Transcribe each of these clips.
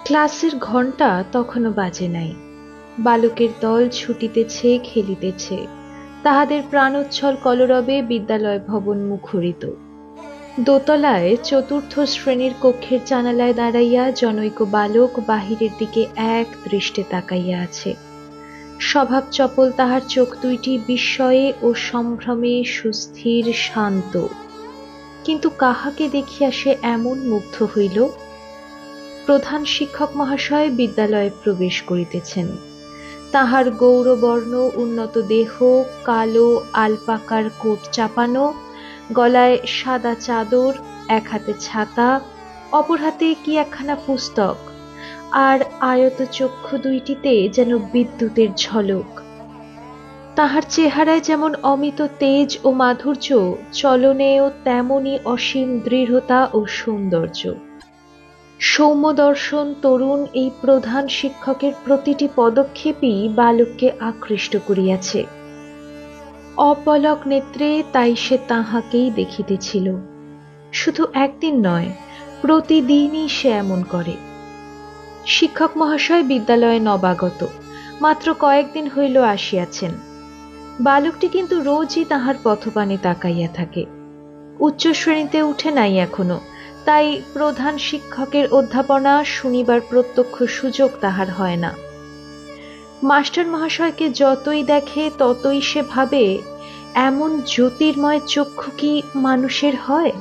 ক্লাসের ঘণ্টা তখনও বাজে নাই। বালকের দল ছুটিতেছে, খেলিতেছে। তাহাদের প্রাণোচ্ছল কলরবে বিদ্যালয় ভবন মুখরিত। দোতলায় চতুর্থ শ্রেণীর কক্ষের জানালায় দাঁড়াইয়া জনৈক বালক বাহিরের দিকে এক দৃষ্টে তাকাইয়া আছে। স্বভাব চপল তাহার চোখ দুইটি বিস্ময়ে ও সম্ভ্রমে সুস্থির, শান্ত। কিন্তু কাহাকে দেখিয়া সে এমন মুগ্ধ হইল? প্রধান শিক্ষক মহাশয় বিদ্যালয়ে প্রবেশ করিতেছেন। তাহার গৌরবর্ণ উন্নত দেহ, কালো আলপাকার কোট চাপানো, গলায় সাদা চাদর, এক হাতে ছাতা, অপর হাতে কি একখানা পুস্তক, আর আয়ত চক্ষু দুইটিতে যেন বিদ্যুতের ঝলক। তাহার চেহারায় যেমন অমিত তেজ ও মাধুর্য, চলনেও তেমনি অসীম দৃঢ়তা ও সৌন্দর্য। সৌম্যদর্শন তরুণ এই প্রধান শিক্ষকের প্রতিটি পদক্ষেপই বালককে আকৃষ্ট করিয়াছে। অপলক নেত্রে তাই সে তাহাকেই দেখিতেছিল। শুধু একদিন নয়, প্রতিদিনই সে এমন করে। শিক্ষক মহাশয় বিদ্যালয়ে নবাগত, মাত্র কয়েকদিন হইল আসিয়াছেন। বালকটি কিন্তু রোজই তাহার পথপানে তাকাইয়া থাকে। উচ্চ শ্রেণীতে উঠে নাই এখনো, তাই প্রধান শিক্ষকের অধ্যাপনা শুনিবার প্রত্যক্ষ সুযোগ তাহার হয় না। মাস্টার মহাশয়কে যতই দেখে ততই সে ভাবে, এমন জ্যোতির্ময় চক্ষু কি মানুষের হয়?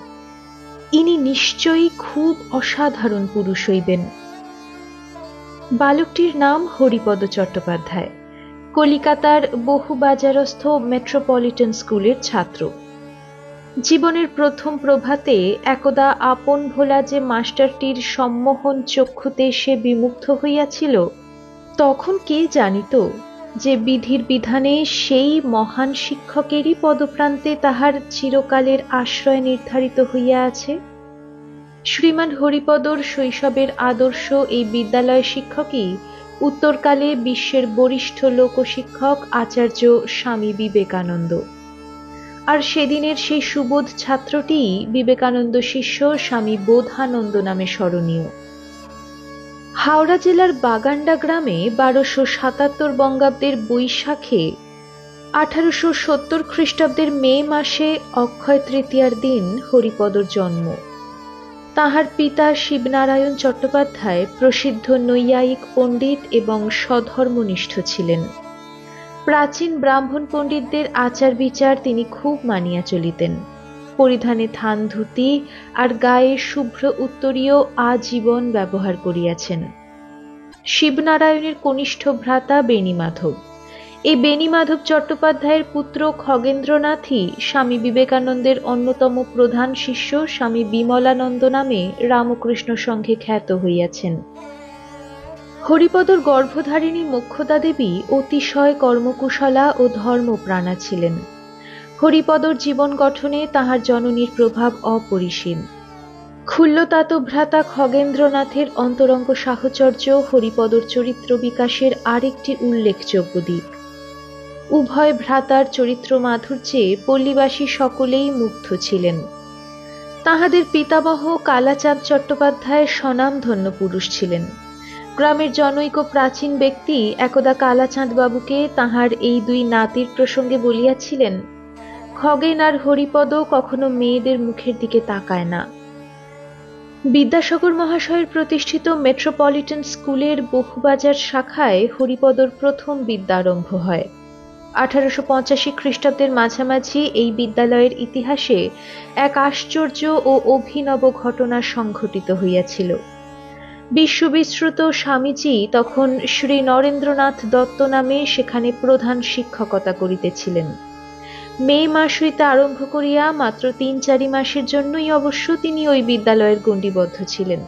ইনি নিশ্চয়ই খুব অসাধারণ পুরুষ হইবেন। বালকটির নাম হরিপদ চট্টোপাধ্যায়, কলিকাতার বহুবাজারস্থ মেট্রোপলিটন স্কুলের ছাত্র। জীবনের প্রথম প্রভাতে একদা আপন ভোলা যে মাস্টারটির সম্মোহন চক্ষুতে সে বিমুগ্ধ হইয়াছিল, তখন কে জানিত যে বিধির বিধানে সেই মহান শিক্ষকেরই পদপ্রান্তে তাহার চিরকালের আশ্রয় নির্ধারিত হইয়া আছে। শ্রীমান হরিপদর শৈশবের আদর্শ এই বিদ্যালয় শিক্ষকই উত্তরকালে বিশ্বের বরিষ্ঠ লোকশিক্ষক আচার্য স্বামী বিবেকানন্দ। আর সেদিনের সেই সুবোধ ছাত্রটিই বিবেকানন্দ শিষ্য স্বামী বোধানন্দ নামে স্মরণীয়। হাওড়া জেলার বাগান্ডা গ্রামে 1277 বঙ্গাব্দের বৈশাখে 1870 খ্রিস্টাব্দের মে মাসে অক্ষয় তৃতীয়ার দিন হরিপদর জন্ম। তাহার পিতা শিবনারায়ণ চট্টোপাধ্যায় প্রসিদ্ধ নৈয়ায়িক পণ্ডিত এবং সধর্মনিষ্ঠ ছিলেন। প্রাচীন ব্রাহ্মণ পণ্ডিতদের আচার বিচার তিনি খুব মানিয়া চলিতেন। পরিধানে থান ধুতি আর গায়ে শুভ্র উত্তরীয় আজীবন ব্যবহার করিয়াছেন। শিবনারায়ণের কনিষ্ঠ ভ্রাতা বেণীমাধব। এই বেণীমাধব চট্টোপাধ্যায়ের পুত্র খগেন্দ্রনাথই স্বামী বিবেকানন্দের অন্যতম প্রধান শিষ্য স্বামী বিমলানন্দ নামে রামকৃষ্ণ সংঘে খ্যাত হইয়াছেন। হরিপদর গর্ভধারিণী মোক্ষদা দেবী অতিশয় কর্মকুশলা ও ধর্মপ্রাণা ছিলেন। হরিপদর জীবন গঠনে তাহার জননীর প্রভাব অপরিসীম। ক্ষুল্লতাত ভ্রাতা খগেন্দ্রনাথের অন্তরঙ্গ সাহচর্য হরিপদর চরিত্র বিকাশের আরেকটি উল্লেখযোগ্য দিক। উভয় ভ্রাতার চরিত্র মাধুর্যে পল্লীবাসী সকলেই মুগ্ধ ছিলেন। তাহাদের পিতামহ কালাচাঁদ চট্টোপাধ্যায় স্বনামধন্য পুরুষ ছিলেন। গ্রামের জনৈক প্রাচীন ব্যক্তি একদা কালাচাঁদ বাবুকে তাহার এই দুই নাতির প্রসঙ্গে বলিয়াছিলেন, খগেন আর হরিপদ কখনো মেয়েদের মুখের দিকে তাকায় না। বিদ্যাসাগর মহাশয়ের প্রতিষ্ঠিত মেট্রোপলিটন স্কুলের বহুবাজার শাখায় হরিপদর প্রথম বিদ্যারম্ভ হয়। 1885 খ্রিস্টাব্দের মাঝামাঝি এই বিদ্যালয়ের ইতিহাসে এক আশ্চর্য ও অভিনব ঘটনা সংঘটিত হইয়াছিল। বিশ্ববিশ্রুত স্বামীজি তখন শ্রী নরেন্দ্রনাথ দত্ত নামে সেখানে প্রধান শিক্ষকতা করিতেছিলেন। মে মাস হইতে আরম্ভ করিয়া মাত্র 3-4 মাসের জন্যই অবশ্য তিনি ওই বিদ্যালয়ের গণ্ডিবদ্ধ ছিলেন।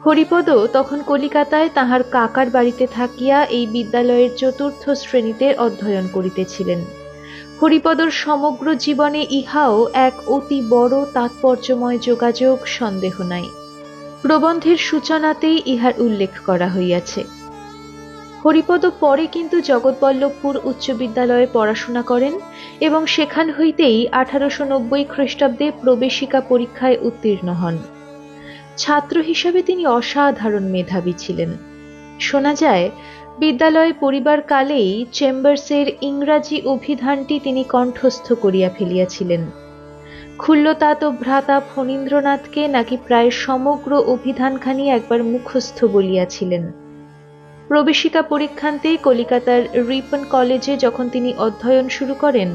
হরিপদ তখন কলিকাতায় তাহার কাকার বাড়িতে থাকিয়া এই বিদ্যালয়ের 4র্থ শ্রেণীতে অধ্যয়ন করিতেছিলেন। হরিপদর সমগ্র জীবনে ইহাও এক অতি বড় তাৎপর্যময় যোগাযোগ, সন্দেহ নাই। প্রবন্ধের সূচনাতেই ইহার উল্লেখ করা হইয়াছে। হরিপদ পরে কিন্তু জগৎবল্লভপুর উচ্চ বিদ্যালয়ে পড়াশোনা করেন এবং সেখান হইতেই 1890 খ্রিস্টাব্দে প্রবেশিকা পরীক্ষায় উত্তীর্ণ হন। ছাত্র হিসাবে তিনি অসাধারণ মেধাবী ছিলেন। শোনা যায় বিদ্যালয়ে পড়িবার কালেই চেম্বার্সের ইংরাজি অভিধানটি তিনি কণ্ঠস্থ করিয়া ফেলিয়াছিলেন। ক্ষুল্লতাত ভ্রাতা ফণীন্দ্রনাথকে নাকি প্রায় সমগ্র অভিধানখানি একবার মুখস্থ বলিয়াছিলেন। প্রবেশিকা পরীক্ষান্তে কলিকাতার রিপন কলেজে যখন তিনি অধ্যয়ন শুরু করেন,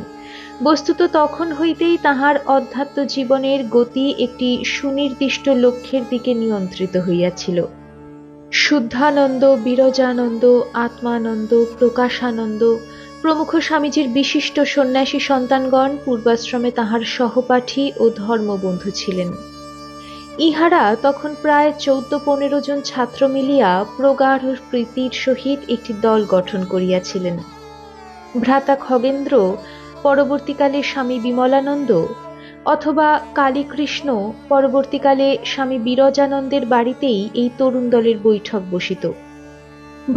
বস্তুত তখন হইতেই তাহার অধ্যাত্ম জীবনের গতি একটি সুনির্দিষ্ট লক্ষ্যের দিকে নিয়ন্ত্রিত হইয়াছিল। শুদ্ধানন্দ, বিরজানন্দ, আত্মানন্দ, প্রকাশানন্দ প্রমুখ স্বামীজির বিশিষ্ট সন্ন্যাসী সন্তানগণ পূর্বাশ্রমে তাহার সহপাঠী ও ধর্মবন্ধু ছিলেন। ইহারা তখন প্রায় 14-15 জন ছাত্র মিলিয়া প্রগাঢ় প্রীতির সহিত একটি দল গঠন করিয়াছিলেন। ভ্রাতা খগেন্দ্র, পরবর্তীকালে স্বামী বিমলানন্দ, অথবা কালীকৃষ্ণ, পরবর্তীকালে স্বামী বিরজানন্দের বাড়িতেই এই তরুণ দলের বৈঠক বসিত।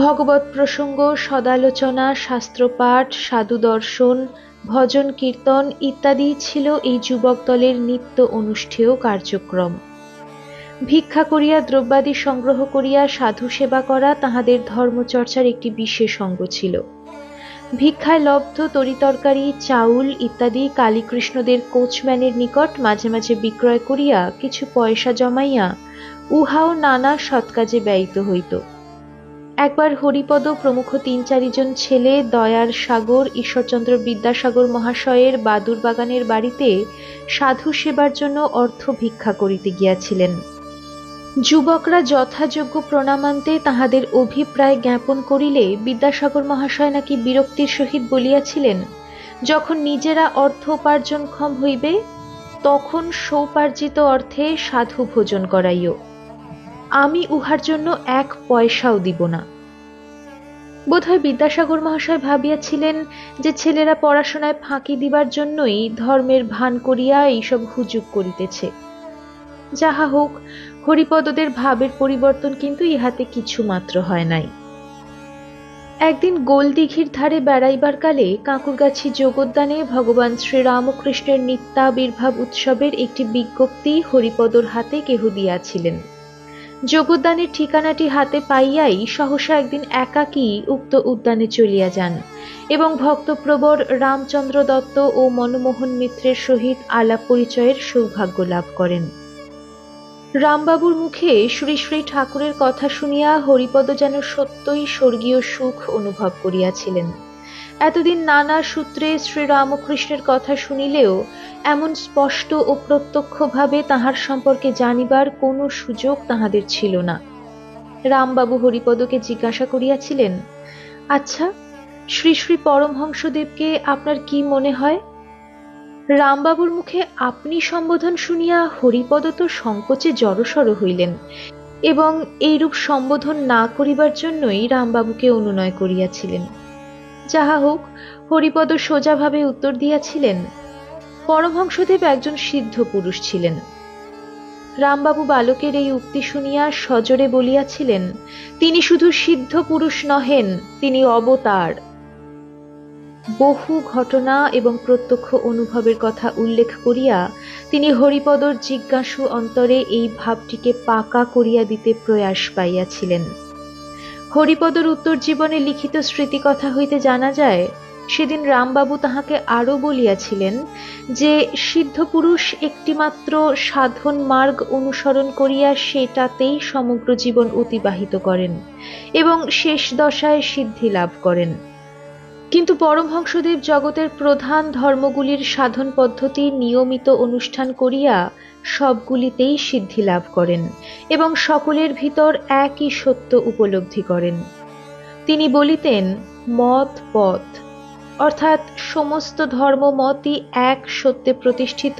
ভগবৎ প্রসঙ্গ, সদালোচনা, শাস্ত্রপাঠ, সাধু দর্শন, ভজন কীর্তন ইত্যাদি ছিল এই যুবক দলের নিত্য অনুষ্ঠেয় কার্যক্রম। ভিক্ষা করিয়া দ্রব্যাদি সংগ্রহ করিয়া সাধু সেবা করা তাহাদের ধর্মচর্চার একটি বিশেষ অঙ্গ ছিল। ভিক্ষায় লব্ধ তরিতরকারি, চাউল ইত্যাদি কালীকৃষ্ণদের কোচম্যানের নিকট মাঝে মাঝে বিক্রয় করিয়া কিছু পয়সা জমাইয়া উহাও নানা সৎকাজে ব্যয়িত হইত। একবার হরিপদ প্রমুখ 3-4 জন ছেলে দয়ার সাগর ঈশ্বরচন্দ্র বিদ্যাসাগর মহাশয়ের বাদুর বাগানের বাড়িতে সাধু সেবার জন্য অর্থ ভিক্ষা করিতে গিয়াছিলেন। যুবকরা যথাযোগ্য প্রণামান্তে তাহাদের অভিপ্রায় জ্ঞাপন করিলে বিদ্যাসাগর মহাশয় নাকি বিরক্তির সহিত বলিয়াছিলেন, যখন নিজেরা অর্থ উপার্জনক্ষম হইবে তখন সৌপার্জিত অর্থে সাধু ভোজন করাইও, আমি উহার জন্য 1 পয়সাও দিব না। বোধহয় বিদ্যাসাগর মহাশয় ভাবিয়াছিলেন যে ছেলেরা পড়াশোনায় ফাঁকি দিবার জন্যই ধর্মের ভান করিয়া এইসব হুজুগ করিতেছে। যাহা হোক, হরিপদদের ভাবের পরিবর্তন কিন্তু ইহাতে কিছু মাত্র হয় নাই। একদিন গোলদিঘির ধারে বেড়াইবার কালে কাঁকুরগাছি যোগোদ্যানে ভগবান শ্রীরামকৃষ্ণের নিত্যাবির্ভাব উৎসবের একটি বিজ্ঞপ্তি হরিপদর হাতে কেহ দিয়াছিলেন। যোগোদ্যানের ঠিকানাটি হাতে পাইয়াই সহসা একদিন একাকী উক্ত উদ্যানে চলিয়া যান এবং ভক্তপ্রবর রামচন্দ্র দত্ত ও মনমোহন মিত্রের সহিত আলাপ পরিচয়ের সৌভাগ্য লাভ করেন। রামবাবুর মুখে শ্রী শ্রী ঠাকুরের কথা শুনিয়া হরিপদ যেন সত্যই স্বর্গীয় সুখ অনুভব করিয়াছিলেন। এতদিন নানা সূত্রে শ্রীরামকৃষ্ণের কথা শুনিলেও এমন স্পষ্ট ও প্রত্যক্ষভাবে তাহার সম্পর্কে জানিবার কোনো সুযোগ তাহাদের ছিল না। রামবাবু হরিপদকে জিজ্ঞাসা করিয়াছিলেন, আচ্ছা, শ্রী শ্রী পরমহংসদেবকে আপনার কি মনে হয়? রামবাবুর মুখে আপনি সম্বোধন শুনিয়া হরিপদ তো সংকোচে জড়সড় হইলেন এবং এইরূপ সম্বোধন না করিবার জন্যই রামবাবুকে অনুনয় করিয়াছিলেন। যাহা হোক, হরিপদ সোজাভাবে উত্তর দিয়াছিলেন, পরমহংসদেব একজন সিদ্ধ পুরুষ ছিলেন। রামবাবু বালকের এই উক্তি শুনিয়া সজোরে বলিয়াছিলেন, তিনি শুধু সিদ্ধ পুরুষ নহেন, তিনি অবতার। বহু ঘটনা এবং প্রত্যক্ষ অনুভবের কথা উল্লেখ করিয়া তিনি হরিপদর জিজ্ঞাসু অন্তরে এই ভাবটিকে পাকা করিয়া দিতে প্রয়াস পাইয়াছিলেন। হরিপদর উত্তর জীবনে লিখিত স্মৃতিকথা হইতে জানা যায়, সেদিন রামবাবু তাহাকে আরও বলিয়াছিলেন যে সিদ্ধ পুরুষ একটিমাত্র সাধন মার্গ অনুসরণ করিয়া সেটাতেই সমগ্র জীবন অতিবাহিত করেন এবং শেষ দশায় সিদ্ধি লাভ করেন। কিন্তু পরমহংসদেব জগতের প্রধান ধর্মগুলির সাধন পদ্ধতি নিয়মিত অনুষ্ঠান করিয়া সবগুলিতেই সিদ্ধি লাভ করেন এবং সকলের ভিতর একই সত্য উপলব্ধি করেন। তিনি বলিতেন, মত পথ, অর্থাৎ সমস্ত ধর্মমতই এক সত্যে প্রতিষ্ঠিত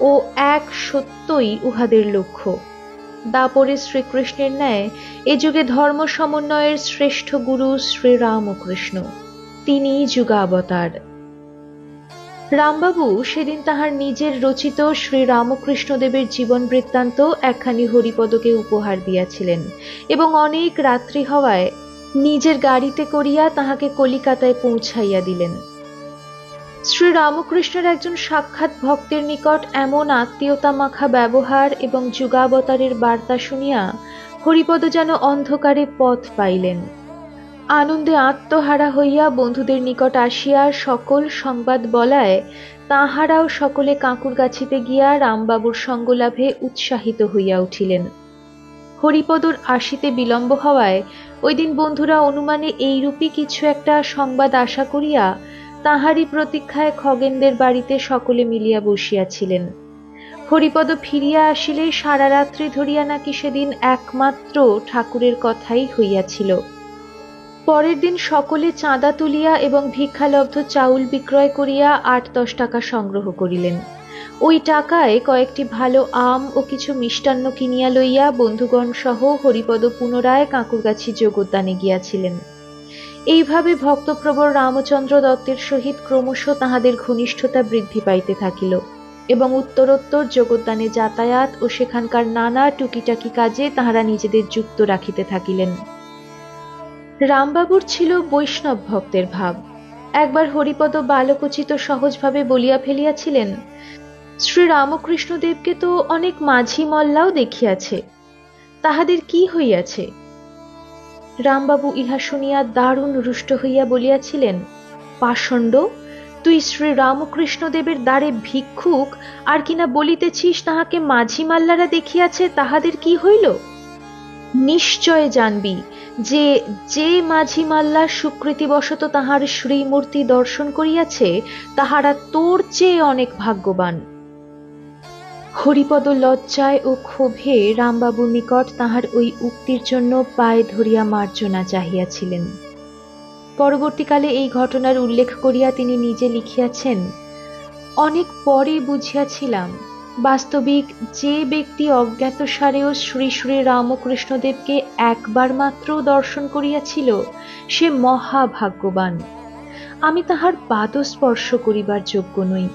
ও এক সত্যই উহাদের লক্ষ্য। দাপরে শ্রীকৃষ্ণের ন্যায় এ যুগে ধর্ম সমন্বয়ের শ্রেষ্ঠ গুরু শ্রীরামকৃষ্ণ, তিনিই যুগাবতার। রামবাবু সেদিন তাহার নিজের রচিত শ্রীরামকৃষ্ণদেবের জীবন বৃত্তান্ত একখানি হরিপদকে উপহার দিয়াছিলেন এবং অনেক রাত্রি হওয়ায় নিজের গাড়িতে করিয়া তাহাকে কলিকাতায় পৌঁছাইয়া দিলেন। শ্রীরামকৃষ্ণের একজন সাক্ষাৎ ভক্তের নিকট এমন আত্মীয়তা মাখা ব্যবহার এবং যুগাবতারের বার্তা শুনিয়া হরিপদ যেন অন্ধকারে পথ পাইলেন। আনন্দে আত্মহারা হইয়া বন্ধুদের নিকট আসিয়া সকল সংবাদ বলায় তাঁহারাও সকলে কাঁকুরগাছিতে গিয়া রামবাবুর সঙ্গলাভে উৎসাহিত হইয়া উঠিলেন। হরিপদর আসিতে বিলম্ব হওয়ায় ওই দিন বন্ধুরা অনুমানে এইরূপই কিছু একটা সংবাদ আশা করিয়া তাহারই প্রতীক্ষায় খগেনদের বাড়িতে সকলে মিলিয়া বসিয়াছিলেন। হরিপদ ফিরিয়া আসিলে সারা রাত্রি ধরিয়া নাকি সেদিন একমাত্র ঠাকুরের কথাই হইয়াছিল। পরের দিন সকলে চাঁদা তুলিয়া এবং ভিক্ষালব্ধ চাউল বিক্রয় করিয়া ৮-১০ টাকা সংগ্রহ করিলেন। ওই টাকায় কয়েকটি ভালো আম ও কিছু মিষ্টান্ন কিনিয়া লইয়া বন্ধুগণ সহ হরিপদ পুনরায় কাঁকুরগাছি যোগদানে গিয়াছিলেন। এইভাবে ভক্তপ্রবর রামচন্দ্র দত্তের সহিত ক্রমশ তাহাদের ঘনিষ্ঠতা বৃদ্ধি পাইতে থাকিল এবং উত্তরোত্তর যোগদানে যাতায়াত ও সেখানকার নানা টুকিটাকি কাজে তাহারা নিজেদের যুক্ত রাখিতে থাকিলেন। রামবাবুর ছিল বৈষ্ণব ভক্তের ভাব। একবার হরিপদ বালকোচিত সহজভাবে বলিয়া ফেলিয়াছিলেন, শ্রীরামকৃষ্ণদেবকে তো অনেক মাঝি মল্লাও দেখিয়াছে, তাহাদের কি হইয়াছে? রামবাবু ইহা শুনিয়া দারুণ রুষ্ট হইয়া বলিয়াছিলেন, পাষণ্ড, তুই শ্রীরামকৃষ্ণদেবের দ্বারে ভিক্ষুক, আর কিনা বলিতেছিস তাহাকে মাঝি মাল্লারা দেখিয়াছে, তাহাদের কি হইল? নিশ্চয় জানবি যে যে মাঝি মাল্লা সুকৃতিবশত তাহার শ্রীমূর্তি দর্শন করিয়াছে তাহারা তোর চেয়ে অনেক ভাগ্যবান। হরিপদ লজ্জায় ও ক্ষোভে রামবাবুর নিকট তাহার ওই উক্তির জন্য পায়ে ধরিয়া মার্জনা চাহিয়াছিলেন। পরবর্তীকালে এই ঘটনার উল্লেখ করিয়া তিনি নিজে লিখিয়াছেন, অনেক পরে বুঝিয়াছিলাম বাস্তবিক যে ব্যক্তি অজ্ঞাতসারেও শ্রী শ্রী রামকৃষ্ণদেবকে একবার মাত্র দর্শন করিয়াছিল সে মহাভাগ্যবান। আমি তাহার পাদস্পর্শ করিবার যোগ্য নই।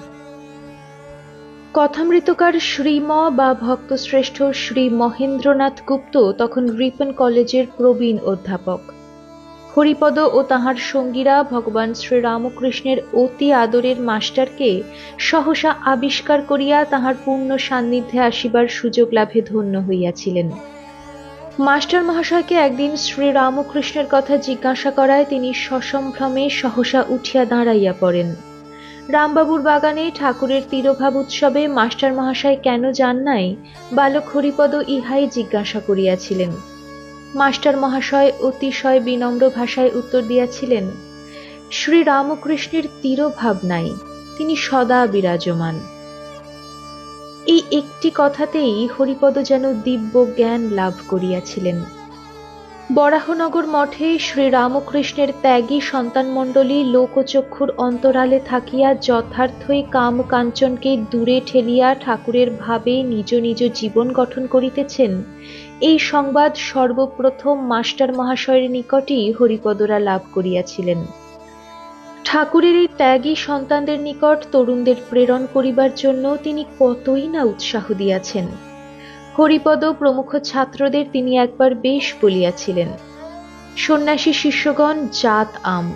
কথামৃতকার শ্রীম বা ভক্তশ্রেষ্ঠ শ্রী মহেন্দ্রনাথ গুপ্ত তখন রিপন কলেজের প্রবীণ অধ্যাপক। হরিপদ ও তাহার সঙ্গীরা ভগবান শ্রীরামকৃষ্ণের অতি আদরের মাস্টারকে সহসা আবিষ্কার করিয়া তাহার পূর্ণ সান্নিধ্যে আসিবার সুযোগ লাভে ধন্য হইয়াছিলেন। মাস্টার মহাশয়কে একদিন শ্রীরামকৃষ্ণের কথা জিজ্ঞাসা করায় তিনি সসম্ভ্রমে সহসা উঠিয়া দাঁড়াইয়া পড়েন। রামবাবুর বাগানে ঠাকুরের তিরোভাব উৎসবে মাস্টার মহাশয় কেন যান নাই, বালক হরিপদ ইহাই জিজ্ঞাসা করিয়াছিলেন। মাস্টার মহাশয় অতিশয় বিনম্র ভাষায় উত্তর দিয়াছিলেন, শ্রীরামকৃষ্ণের তিরোভাব নাই, তিনি সদা বিরাজমান। এই একটি কথাতেই হরিপদ যেন দিব্য জ্ঞান লাভ করিয়াছিলেন। বরাহনগর মঠে শ্রীরামকৃষ্ণের ত্যাগী সন্তানমণ্ডলী লোকচক্ষুর অন্তরালে থাকিয়া যথার্থই কাম কাঞ্চনকে দূরে ঠেলিয়া ঠাকুরের ভাবে নিজ নিজ জীবন গঠন করিতেছেন, এই সংবাদ সর্বপ্রথম মাস্টার মহাশয়ের নিকটই হরিপদরা লাভ করিয়াছিলেন। ঠাকুরের এই ত্যাগী সন্তানদের নিকট তরুণদের প্রেরণ করিবার জন্য তিনি কতই না উৎসাহ দিয়াছেন। হরিপদ প্রমুখ ছাত্রদের তিনি একবার বেশ বলিয়াছিলেন, সন্ন্যাসী শিষ্যগণ জাত আম,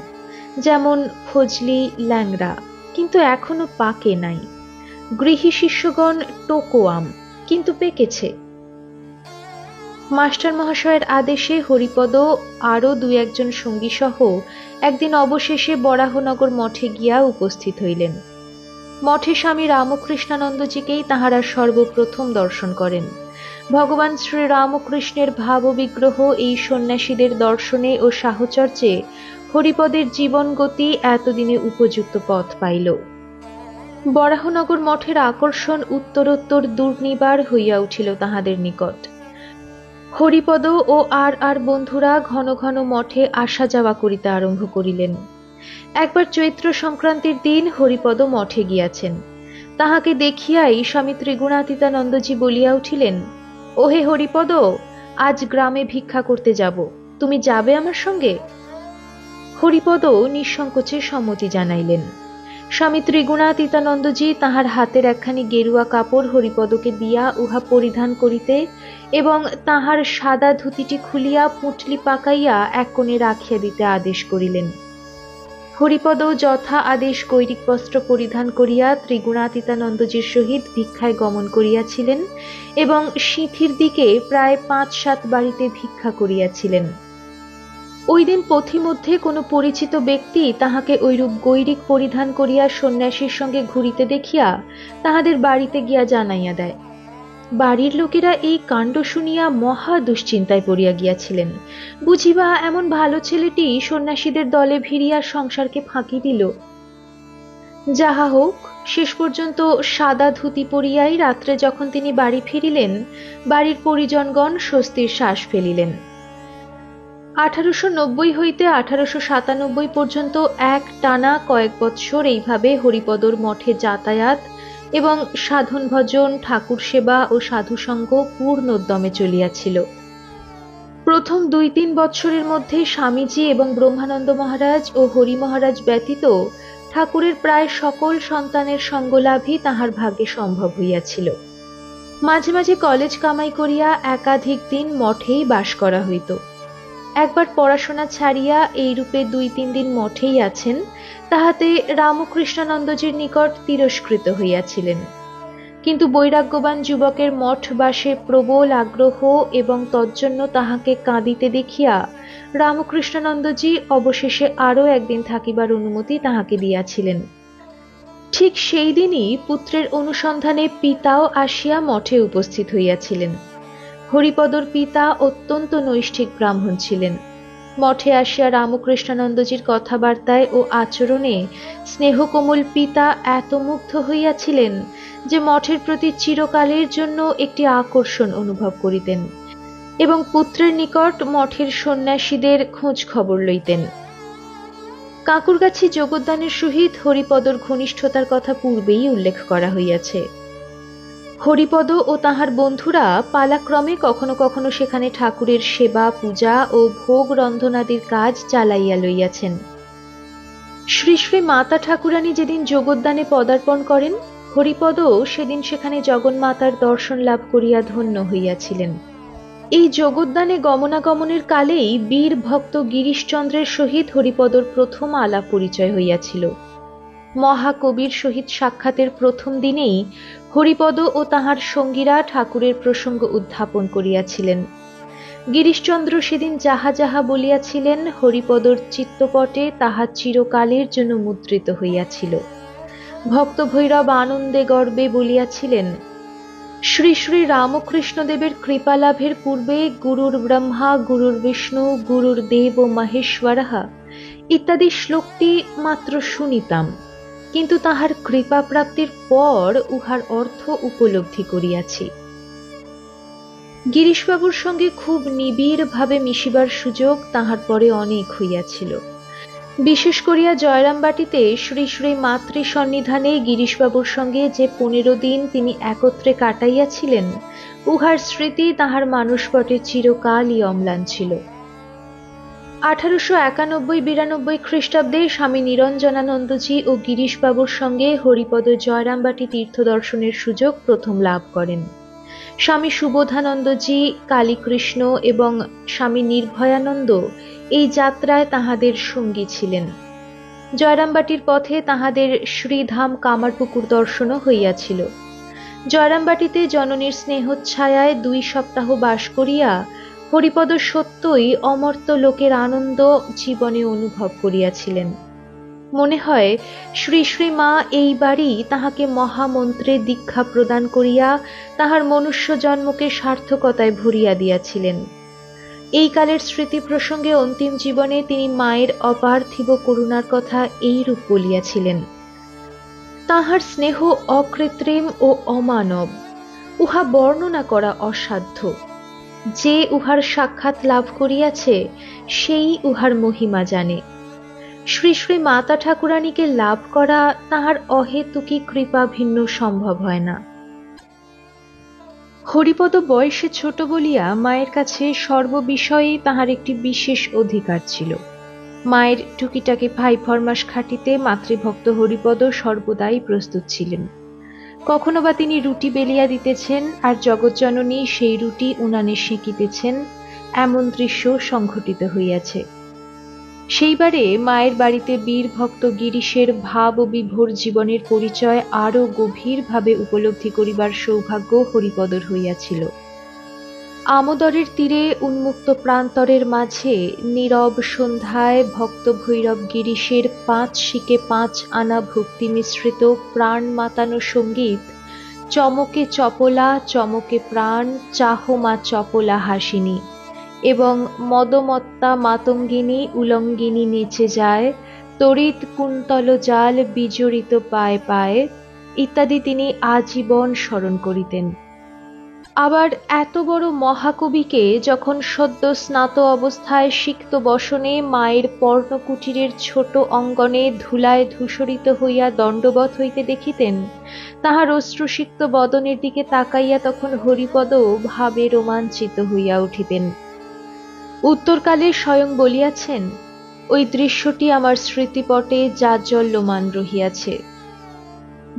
যেমন ফজলি ল্যাংড়া, কিন্তু এখনো পাকে নাই। গৃহী শিষ্যগণ টোকো আম, কিন্তু পেকেছে। মাস্টার মহাশয়ের আদেশে হরিপদ আরো ২-১ সঙ্গী সহ একদিন অবশেষে বরাহনগর মঠে গিয়া উপস্থিত হইলেন। মঠে স্বামী রামকৃষ্ণানন্দজিকেই তাহারা সর্বপ্রথম দর্শন করেন। ভগবান শ্রীরামকৃষ্ণের ভাববিগ্রহ এই সন্ন্যাসীদের দর্শনে ও সাহচর্যে হরিপদের জীবন গতি এতদিনে উপযুক্ত পথ পাইল। বরাহনগর মঠের আকর্ষণ উত্তরোত্তর দুর্নিবার হইয়া উঠিল তাহাদের নিকট। হরিপদ ও আর বন্ধুরা ঘন ঘন মঠে আসা যাওয়া করিতে আরম্ভ করিলেন। একবার চৈত্র সংক্রান্তির দিন হরিপদ মঠে গিয়াছেন। তাহাকে দেখিয়াই স্বামী ত্রিগুণাতীতানন্দজি বলিয়া উঠিলেন, ওহে হরিপদ, আজ গ্রামে ভিক্ষা করতে যাব, তুমি যাবে আমার সঙ্গে? হরিপদ নিঃসংকোচে সম্মতি জানাইলেন। স্বামী ত্রিগুণাতীতানন্দজি তাহার হাতের একখানি গেরুয়া কাপড় হরিপদকে দিয়া উহা পরিধান করিতে এবং তাহার সাদা ধুতিটি খুলিয়া পুঁটলি পাকাইয়া এক কোণে রাখিয়া দিতে আদেশ করিলেন। হরিপদ যথা আদেশ গৈরিক বস্ত্র পরিধান করিয়া ত্রিগুণাতীতানন্দজির সহিত ভিক্ষায় গমন করিয়াছিলেন এবং সিঁথির দিকে প্রায় ৫-৭ বাড়িতে ভিক্ষা করিয়াছিলেন। ওই দিন পথিমধ্যে কোনো পরিচিত ব্যক্তি তাহাকে ঐরূপ গৈরিক পরিধান করিয়া সন্ন্যাসীর সঙ্গে ঘুরিতে দেখিয়া তাহাদের বাড়িতে গিয়া জানাইয়া দেয়। বাড়ির লোকেরা এই কাণ্ড শুনিয়া মহা দুশ্চিন্তায় পড়িয়া গিয়াছিলেন। বুঝিবা এমন ভালো ছেলেটি সন্ন্যাসীদের দলে ভিড়িয়া সংসারকে ফাঁকি দিল। যাহা হোক, শেষ পর্যন্ত সাদা ধুতি পরিয়াই রাত্রে যখন তিনি বাড়ি ফিরিলেন, বাড়ির পরিজনগণ স্বস্তির শ্বাস ফেলিলেন। 1890 হইতে 1897 পর্যন্ত এক টানা কয়েক বৎসর এইভাবে হরিপদর মঠে যাতায়াত এবং সাধন ভজন, ঠাকুর সেবা ও সাধুসঙ্গ পূর্ণোদ্যমে চলিয়াছিল। প্রথম 2-3 বৎসরের মধ্যে স্বামীজি এবং ব্রহ্মানন্দ মহারাজ ও হরি মহারাজ ব্যতীত ঠাকুরের প্রায় সকল সন্তানের সঙ্গলাভই তাহার ভাগ্যে সম্ভব হইয়াছিল। মাঝে মাঝে কলেজ কামাই করিয়া একাধিক দিন মঠেই বাস করা হইত। একবার পড়াশোনা ছাড়িয়া এইরূপে 2-3 দিন মঠেই আছেন, তাহাতে রামকৃষ্ণানন্দজির নিকট তিরস্কৃত হইয়াছিলেন। কিন্তু বৈরাগ্যবান যুবকের মঠ বাসে প্রবল আগ্রহ এবং তজ্জন্য তাহাকে কাঁদিতে দেখিয়া রামকৃষ্ণানন্দজি অবশেষে আরও একদিন থাকিবার অনুমতি তাহাকে দিয়াছিলেন। ঠিক সেই দিনই পুত্রের অনুসন্ধানে পিতাও আসিয়া মঠে উপস্থিত হইয়াছিলেন। হরিপদর পিতা অত্যন্ত নৈষ্ঠিক ব্রাহ্মণ ছিলেন। মঠে আসিয়া রামকৃষ্ণানন্দজির কথাবার্তায় ও আচরণে স্নেহকোমল পিতা এত মুগ্ধ হইয়াছিলেন যে মঠের প্রতি চিরকালের জন্য একটি আকর্ষণ অনুভব করিতেন এবং পুত্রের নিকট মঠের সন্ন্যাসীদের খোঁজ খবর লইতেন। কাঁকুরগাছি যোগদানের সহিত হরিপদর ঘনিষ্ঠতার কথা পূর্বেই উল্লেখ করা হইয়াছে। হরিপদ ও তাহার বন্ধুরা পালাক্রমে কখনো কখনো সেখানে ঠাকুরের সেবা, পূজা ও ভোগ রন্ধনাদির কাজ চালাইয়া লইয়াছেন। শ্রী শ্রী মাতা ঠাকুরানী যেদিন যোগদানে পদার্পণ করেন, হরিপদ সেদিন সেখানে জগন্মাতার দর্শন লাভ করিয়া ধন্য হইয়াছিলেন। এই যোগদানে গমনাগমনের কালেই বীর ভক্ত গিরিশচন্দ্রের সহিত হরিপদর প্রথম আলাপ পরিচয় হইয়াছিল। মহাকবির সহিত সাক্ষাতের প্রথম দিনেই হরিপদ ও তাহার সঙ্গীরা ঠাকুরের প্রসঙ্গ উত্থাপন করিয়াছিলেন। গিরিশচন্দ্র সেদিন যাহা যাহা বলিয়াছিলেন, হরিপদর চিত্তপটে তাহা চিরকালের জন্য মুদ্রিত হইয়াছিল। ভক্ত ভৈরব আনন্দে গর্বে বলিয়াছিলেন, শ্রী শ্রী রামকৃষ্ণদেবের কৃপালাভের পূর্বে গুরুর ব্রহ্মা, গুরুর বিষ্ণু, গুরুর দেব ও মহেশ্বরঃ ইত্যাদি শ্লোকটি মাত্র শুনিতাম, কিন্তু তাহার কৃপা প্রাপ্তির পর উহার অর্থ উপলব্ধি করিয়াছি। গিরিশবাবুর সঙ্গে খুব নিবিড় ভাবে মিশিবার সুযোগ তাহার পরে অনেক হইয়াছিল। বিশেষ করিয়া জয়রামবাটিতে শ্রী শ্রী মাতৃ সন্নিধানে গিরিশবাবুর সঙ্গে যে 15 দিন তিনি একত্রে কাটাইয়াছিলেন, উহার স্মৃতি তাহার মানসপটে চিরকালই অম্লান ছিল। 1891-92 খ্রিস্টাব্দে স্বামী নিরঞ্জনানন্দজি ও গিরিশবাবুর সঙ্গে হরিপদ জয়রামবাটি তীর্থ দর্শনের সুযোগ প্রথম লাভ করেন। স্বামী সুবোধানন্দজি, কালীকৃষ্ণ এবং স্বামী নির্ভয়ানন্দ এই যাত্রায় তাহাদের সঙ্গী ছিলেন। জয়রামবাটির পথে তাহাদের শ্রীধাম কামারপুকুর দর্শনও হইয়াছিল। জয়রামবাটিতে জননীর স্নেহচ্ছায়ায় 2 সপ্তাহ বাস করিয়া হরিপদ সত্যই অমর্ত্য লোকের আনন্দ জীবনে অনুভব করিয়াছিলেন। মনে হয় শ্রী শ্রী মা এইবারই তাহাকে মহামন্ত্রে দীক্ষা প্রদান করিয়া তাহার মনুষ্য জন্মকে সার্থকতায় ভরিয়া দিয়াছিলেন। এই কালের স্মৃতি প্রসঙ্গে অন্তিম জীবনে তিনি মায়ের অপার্থিব করুণার কথা এইরূপ বলিয়াছিলেন, তাহার স্নেহ অকৃত্রিম ও অমানব, উহা বর্ণনা করা অসাধ্য। যে উহার সাক্ষাৎ লাভ করিয়াছে সেই উহার মহিমা জানে। শ্রী শ্রী মাতা ঠাকুরানীকে লাভ করা তাহার অহেতুকী কৃপা ভিন্ন সম্ভব হয় না। হরিপদ বয়সে ছোট বলিয়া মায়ের কাছে সর্ববিষয়েই তাহার একটি বিশেষ অধিকার ছিল। মায়ের টুকিটাকি ভাই ফরমাস খাটিতে মাতৃভক্ত হরিপদ সর্বদাই প্রস্তুত ছিলেন। কখনো বা তিনি রুটি বেলিয়া দিতেছেন আর জগৎজননী সেই রুটি উনানে সেঁকিতেছেন, এমন দৃশ্য সংঘটিত হইয়াছে। সেইবারে মায়ের বাড়িতে বীর ভক্ত গিরিশের ভাব ও বিভোর জীবনের পরিচয় আরও গভীরভাবে উপলব্ধি করিবার সৌভাগ্য হরিপদর হইয়াছিল। আমোদরের তীরে উন্মুক্ত প্রান্তরের মাঝে নীরব সন্ধ্যায় ভক্ত ভৈরব গিরিশের ৫ শিকে ৫ আনা ভক্তি মিশ্রিত প্রাণ মাতানো সঙ্গীত চমকে চপলা চমকে প্রাণ চাহ মা চপলা হাসিনী এবং মদমত্তা মাতঙ্গিনী উলঙ্গিনী নেচে যায়, তড়িৎ কুন্তল জাল বিজড়িত পায়ে পায়ে ইত্যাদি তিনি আজীবন স্মরণ করিতেন। আবার এত বড় মহাকবিকে যখন সদ্য স্নাত অবস্থায় সিক্ত বসনে মায়ের পর্ণকুটিরের ছোট অঙ্গনে ধুলায় ধূসরিত হইয়া দণ্ডবৎ হইতে দেখিতেন, তাহার অশ্রুসিক্ত বদনের দিকে তাকাইয়া তখন হরিপদ ভাবে রোমাঞ্চিত হইয়া উঠিতেন। উত্তরকালে স্বয়ং বলিয়াছেন, ওই দৃশ্যটি আমার স্মৃতিপটে জাজ্বল্যমান রহিয়াছে।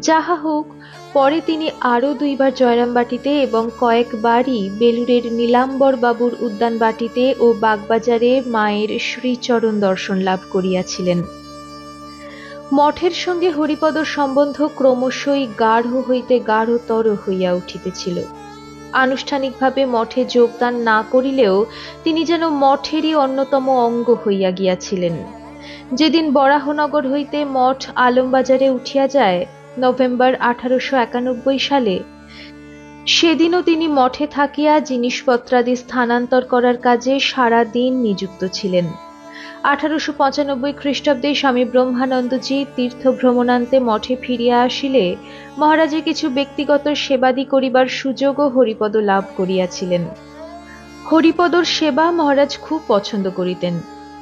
যাহা হোক, পরে তিনি আরও ২ বার জয়রামবাটিতে এবং কয়েকবারই বেলুড়ের নীলাম্বর বাবুর উদ্যানবাটিতে ও বাগবাজারে মায়ের শ্রীচরণ দর্শন লাভ করিয়াছিলেন। মঠের সঙ্গে হরিপদর সম্বন্ধ ক্রমশই গাঢ় হইতে গাঢ়তর হইয়া উঠিতেছিল। আনুষ্ঠানিকভাবে মঠে যোগদান না করিলেও তিনি যেন মঠেরই অন্যতম অঙ্গ হইয়া গিয়াছিলেন। যেদিন বরাহনগর হইতে মঠ আলমবাজারে উঠিয়া যায় নভেম্বর 1891 সালে, সেদিনও তিনি মঠে থাকিয়া জিনিসপত্রাদি স্থানান্তর করার কাজে সারা দিন নিযুক্ত ছিলেন। 1895 খ্রিস্টাব্দে স্বামী ব্রহ্মানন্দজি তীর্থ ভ্রমণান্তে মঠে ফিরিয়া আসিলে মহারাজের কিছু ব্যক্তিগত সেবাদি করিবার সুযোগও হরিপদ লাভ করিয়াছিলেন। হরিপদর সেবা মহারাজ খুব পছন্দ করিতেন।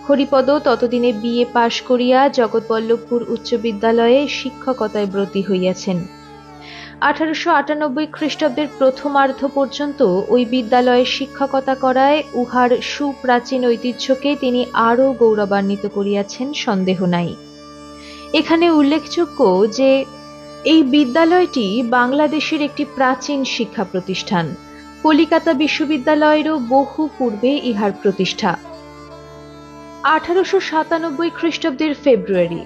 হরিপদ ততদিনে বিএ পাশ করিয়া জগৎবল্লভপুর উচ্চ বিদ্যালয়ে শিক্ষকতায় ব্রতী হইয়াছেন। 1898 খ্রিস্টাব্দের প্রথমার্ধ পর্যন্ত ওই বিদ্যালয়ে শিক্ষকতা করায় উহার সুপ্রাচীন ঐতিহ্যকে তিনি আরও গৌরবান্বিত করিয়াছেন সন্দেহ নাই। এখানে উল্লেখযোগ্য যে এই বিদ্যালয়টি বাংলাদেশের একটি প্রাচীন শিক্ষা প্রতিষ্ঠান। কলিকাতা বিশ্ববিদ্যালয়েরও বহু পূর্বে ইহার প্রতিষ্ঠা। 1897 খ্রিস্টাব্দের ফেব্রুয়ারি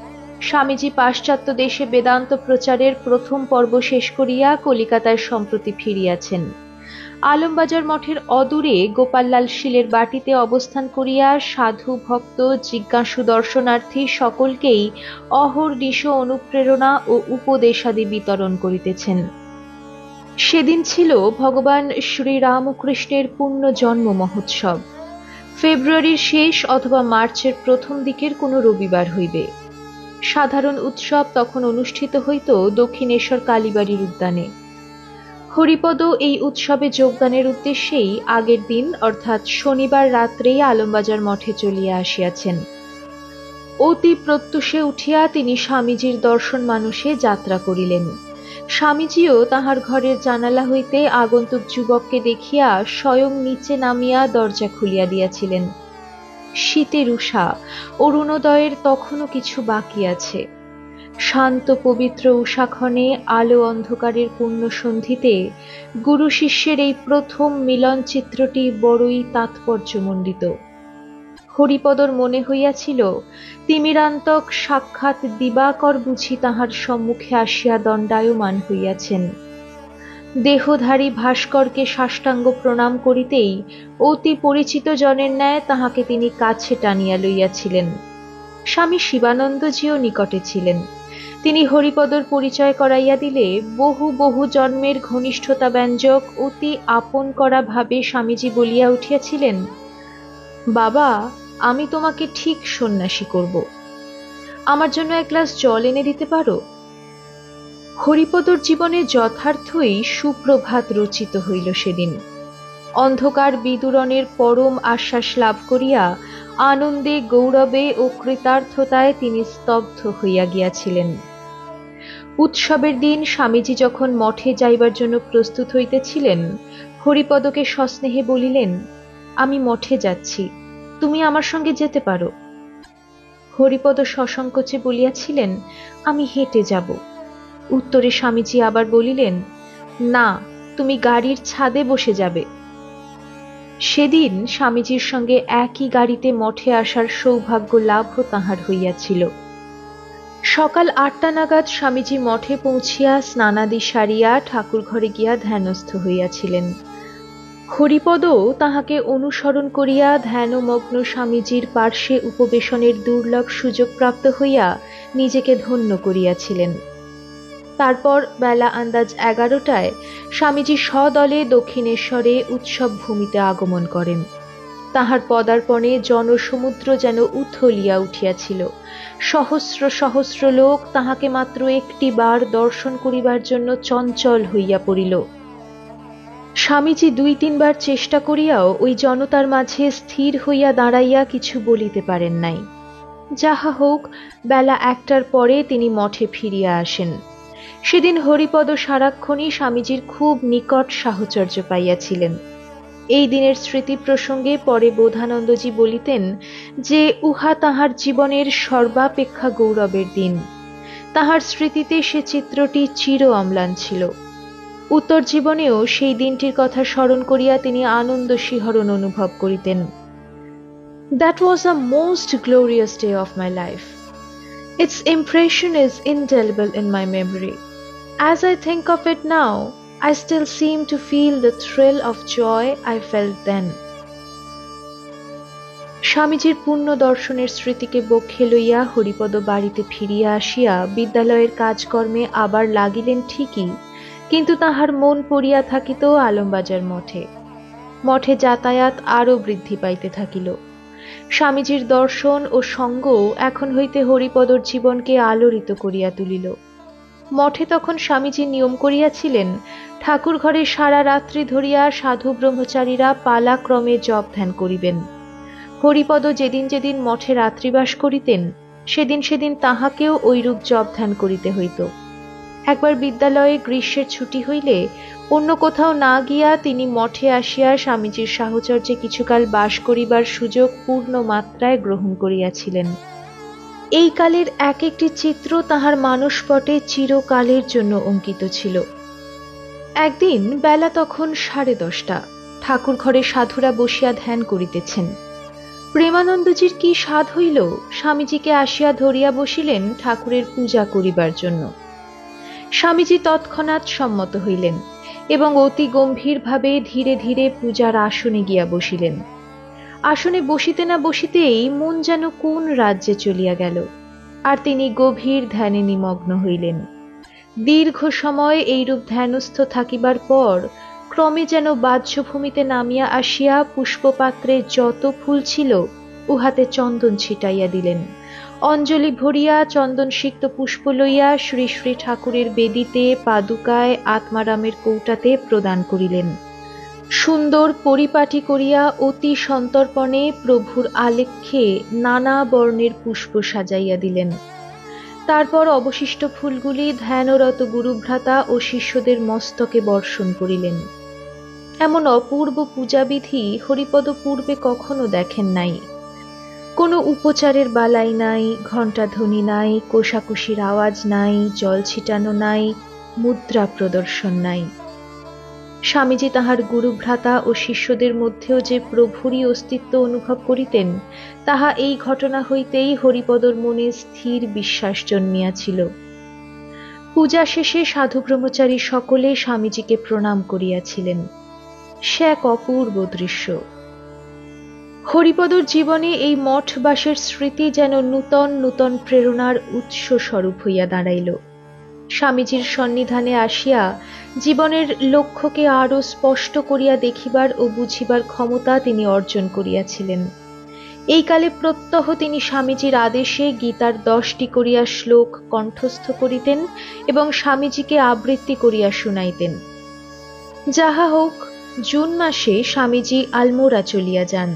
স্বামীজি পাশ্চাত্য দেশে বেদান্ত প্রচারের প্রথম পর্ব শেষ করিয়া কলিকাতায় সম্প্রতি ফিরিয়াছেন। আলমবাজার মঠের অদূরে গোপাললাল শীলের বাটিতে অবস্থান করিয়া সাধু ভক্ত জিজ্ঞাসু দর্শনার্থী সকলকেই অহর্নিশ অনুপ্রেরণা ও উপদেশাদি বিতরণ করিতেছেন। সেদিন ছিল ভগবান শ্রীরামকৃষ্ণের পূর্ণ জন্ম মহোৎসব। ফেব্রুয়ারির শেষ অথবা মার্চের প্রথম দিকের কোনো রবিবার হইবে। সাধারণ উৎসব তখন অনুষ্ঠিত হইত দক্ষিণেশ্বর কালীবাড়ির উদ্যানে। হরিপদ এই উৎসবে যোগদানের উদ্দেশ্যেই আগের দিন অর্থাৎ শনিবার রাত্রেই আলমবাজার মঠে চলিয়া আসিয়াছেন। অতি প্রত্যুষে উঠিয়া তিনি স্বামীজির দর্শন মানসে যাত্রা করিলেন। স্বামীজিও তাহার ঘরের জানালা হইতে আগন্তুক যুবককে দেখিয়া স্বয়ং নিচে নামিয়া দরজা খুলিয়া দিয়াছিলেন। শীতের উষা, অরুণোদয়ের তখনও কিছু বাকি আছে। শান্ত পবিত্র উষাক্ষণে আলো অন্ধকারের পূর্ণ সন্ধিতে গুরু শিষ্যের এই প্রথম মিলন চিত্রটি বড়ই তাৎপর্যমণ্ডিত। হরিপদর মনে হইয়াছিল তিমিরান্তক সাক্ষাৎ দিবাকর বুঝি তাহার সম্মুখে আসিয়া দণ্ডায়মান হইয়াছেন। দেহধারী ভাস্করকে সাষ্টাঙ্গ প্রণাম করিতেই অতি পরিচিত জনের ন্যায় তাহাকে তিনি কাছে টানিয়া লইয়াছিলেন। স্বামী শিবানন্দজিও নিকটে ছিলেন। তিনি হরিপদর পরিচয় করাইয়া দিলে বহু বহু জন্মের ঘনিষ্ঠতা ব্যঞ্জক অতি আপন করা ভাবে স্বামীজি বলিয়া উঠিয়াছিলেন, বাবা, আমি তোমাকে ঠিক সন্ন্যাসী করব। আমার জন্য এক গ্লাস জল এনে দিতে পারো? হরিপদর জীবনে যথার্থই সুপ্রভাত রচিত হইল সেদিন। অন্ধকার বিদূরণের পরম আশ্বাস লাভ করিয়া আনন্দে গৌরবে ও কৃতার্থতায় তিনি স্তব্ধ হইয়া গিয়াছিলেন। উৎসবের দিন স্বামীজি যখন মঠে যাইবার জন্য প্রস্তুত হইতেছিলেন, হরিপদকে সস্নেহে বলিলেন, আমি মঠে যাচ্ছি, তুমি আমার সঙ্গে যেতে পারো। হরিপদ সসংকোচে বলিয়াছিলেন, আমি হেঁটে যাব। উত্তরে স্বামীজি আবার বলিলেন, না, তুমি গাড়ির ছাদে বসে যাবে। সেদিন স্বামীজির সঙ্গে একই গাড়িতে মঠে আসার সৌভাগ্য লাভও তাহার হইয়াছিল। সকাল ৮টা নাগাদ স্বামীজি মঠে পৌঁছিয়া স্নানাদি সারিয়া ঠাকুর ঘরে গিয়া ধ্যানস্থ হইয়াছিলেন। হরিপদও তাহাকে অনুসরণ করিয়া ধ্যানমগ্ন স্বামীজির পার্শ্বে উপবেশনের দুর্লভ সুযোগ প্রাপ্ত হইয়া নিজেকে ধন্য করিয়াছিলেন। তারপর বেলা আন্দাজ ১১টায় স্বামীজি সদলে দক্ষিণেশ্বরে উৎসব ভূমিতে আগমন করেন। তাহার পদার্পণে জনসমুদ্র যেন উথলিয়া উঠিয়াছিল। সহস্র সহস্র লোক তাহাকে মাত্র একটি বার দর্শন করিবার জন্য চঞ্চল হইয়া পড়িল। স্বামীজি ২-৩ বার চেষ্টা করিয়াও ওই জনতার মাঝে স্থির হইয়া দাঁড়াইয়া কিছু বলিতে পারেন নাই। যাহা হোক, বেলা ১টার পরে তিনি মঠে ফিরিয়া আসেন। সেদিন হরিপদ সারাক্ষণই স্বামীজির খুব নিকট সাহচর্য পাইয়াছিলেন। এই দিনের স্মৃতি প্রসঙ্গে পরে বোধানন্দজি বলিতেন যে উহা তাহার জীবনের সর্বাপেক্ষা গৌরবের দিন। তাহার স্মৃতিতে সে চিত্রটি চির অম্লান ছিল। উত্তর জীবনেও সেই দিনটির কথা স্মরণ করিয়া তিনি আনন্দ শিহরণ অনুভব করিতেন। That was a most glorious day of my life. Its impression is indelible in my memory. As I think of it now, I still seem to feel the thrill of joy I felt then. স্বামীজির পুণ্য দর্শনের স্মৃতিকে বক্ষে লইয়া হরিপদ বাড়িতে ফিরিয়া আসিয়া বিদ্যালয়ের কাজকর্মে আবার লাগিলেন ঠিকই, কিন্তু তাহার মন পড়িয়া থাকিত আলমবাজার মঠে। মঠে যাতায়াত আরও বৃদ্ধি পাইতে থাকিল। স্বামীজির দর্শন ও সঙ্গ এখন হইতে হরিপদর জীবনকে আলোড়িত করিয়া তুলিল। মঠে তখন স্বামীজি নিয়ম করিয়াছিলেন, ঠাকুর ঘরে সারা রাত্রি ধরিয়া সাধু ব্রহ্মচারীরা পালাক্রমে জপ ধ্যান করিবেন। হরিপদ যেদিন যেদিন মঠে রাত্রিবাস করিতেন, সেদিন সেদিন তাহাকেও ঐরূপ জপ ধ্যান করিতে হইত। একবার বিদ্যালয়ে গ্রীষ্মের ছুটি হইলে অন্য কোথাও না গিয়া তিনি মঠে আসিয়া স্বামীজির সাহচর্যে কিছুকাল বাস করিবার সুযোগ পূর্ণ মাত্রায় গ্রহণ করিয়াছিলেন। এই কালের এক একটি চিত্র তাহার মানসপটে চিরকালের জন্য অঙ্কিত ছিল। একদিন বেলা তখন 10:30। ঠাকুর ঘরে সাধুরা বসিয়া ধ্যান করিতেছেন। প্রেমানন্দজির কি সাধ হইল, স্বামীজিকে আসিয়া ধরিয়া বসিলেন ঠাকুরের পূজা করিবার জন্য। স্বামীজি তৎক্ষণাৎ সম্মত হইলেন এবং অতি গম্ভীরভাবে ধীরে ধীরে পূজার আসনে গিয়া বসিলেন। আসনে বসিতে না বসিতেই মন যেন কোন রাজ্যে চলিয়া গেল, আর তিনি গভীর ধ্যানে নিমগ্ন হইলেন। দীর্ঘ সময় এইরূপ ধ্যানস্থ থাকিবার পর ক্রমে যেন বাহ্যভূমিতে নামিয়া আসিয়া পুষ্পপাত্রে যত ফুল ছিল উহাতে চন্দন ছিটাইয়া দিলেন। অঞ্জলি ভরিয়া চন্দনসিক্ত পুষ্প লইয়া শ্রী শ্রী ঠাকুরের বেদিতে, পাদুকায়, আত্মারামের কৌটাতে প্রদান করিলেন। সুন্দর পরিপাটি করিয়া অতি সন্তর্পণে প্রভুর আলেখ্যে নানা বর্ণের পুষ্প সাজাইয়া দিলেন। তারপর অবশিষ্ট ফুলগুলি ধ্যানরত গুরুভ্রাতা ও শিষ্যদের মস্তকে বর্ষণ করিলেন। এমন অপূর্ব পূজাবিধি হরিপদ পূর্বে কখনো দেখেন নাই। কোনো উপচারের বালাই নাই, ঘণ্টাধ্বনি নাই, কোষাকুষির আওয়াজ নাই, জল ছিটানো নাই, মুদ্রা প্রদর্শন নাই। স্বামীজি তাহার গুরুভ্রাতা ও শিষ্যদের মধ্যেও যে প্রভুরই অস্তিত্ব অনুভব করিতেন, তাহা এই ঘটনা হইতেই হরিপদর মনে স্থির বিশ্বাস জন্মিয়াছিল। পূজা শেষে সাধু ব্রহ্মচারী সকলে স্বামীজিকে প্রণাম করিয়াছিলেন। সে এক অপূর্ব দৃশ্য। হরিপদর জীবনে এই মঠবাসের স্মৃতি যেন নূতন নূতন প্রেরণার উৎস স্বরূপ হইয়া দাঁড়াইল। স্বামীজির সন্নিধানে আসিয়া জীবনের লক্ষ্যকে আরো স্পষ্ট করিয়া দেখিবার ও বুঝিবার ক্ষমতা তিনি অর্জন করিয়াছিলেন। এই কালে প্রত্যহ তিনি স্বামীজির আদেশে গীতার 10টি করিয়া শ্লোক কণ্ঠস্থ করিতেন এবং স্বামীজিকে আবৃত্তি করিয়া শুনাইতেন। যাহা হোক, জুন মাসে স্বামীজি আলমোড়া চলিয়া যান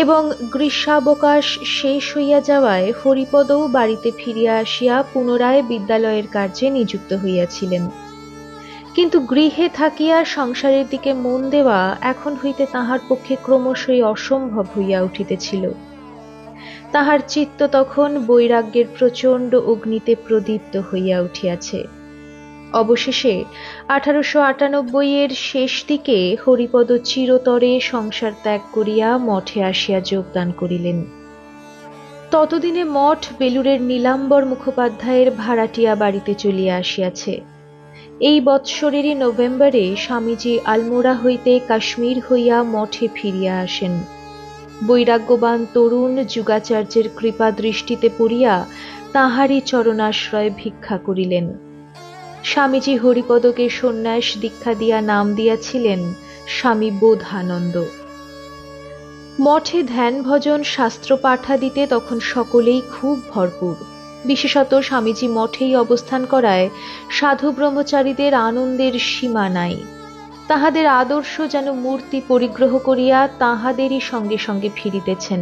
এবং গ্রীষ্মাবকাশ শেষ হইয়া যাওয়ায় হরিপদও বাড়িতে ফিরিয়া আসিয়া পুনরায় বিদ্যালয়ের কার্যে নিযুক্ত হইয়াছিলেন। কিন্তু গৃহে থাকিয়া সংসারের দিকে মন দেওয়া এখন হইতে তাহার পক্ষে ক্রমশই অসম্ভব হইয়া উঠিতেছিল। তাহার চিত্ত তখন বৈরাগ্যের প্রচণ্ড অগ্নিতে প্রদীপ্ত হইয়া উঠিয়াছে। অবশেষে 1898 শেষ দিকে হরিপদ চিরতরে সংসার ত্যাগ করিয়া মঠে আসিয়া যোগদান করিলেন। ততদিনে মঠ বেলুড়ের নীলাম্বর মুখোপাধ্যায়ের ভাড়াটিয়া বাড়িতে চলিয়া আসিয়াছে। এই বৎসরেরই নভেম্বরে স্বামীজি আলমোড়া হইতে কাশ্মীর হইয়া মঠে ফিরিয়া আসেন। বৈরাগ্যবান তরুণ যুগাচার্যের কৃপা দৃষ্টিতে পড়িয়া তাঁহারই চরণাশ্রয়ে ভিক্ষা করিলেন। স্বামীজি হরিপদকে সন্ন্যাস দীক্ষা দিয়া নাম দিয়াছিলেন স্বামী বোধানন্দ। মঠে ধ্যান ভজন শাস্ত্র পাঠাদিতে তখন সকলেই খুব ভরপুর। বিশেষত স্বামীজি মঠেই অবস্থান করায় সাধু ব্রহ্মচারীদের আনন্দের সীমা নাই। তাহাদের আদর্শ যেন মূর্তি পরিগ্রহ করিয়া তাহাদেরই সঙ্গে সঙ্গে ফিরিতেছেন।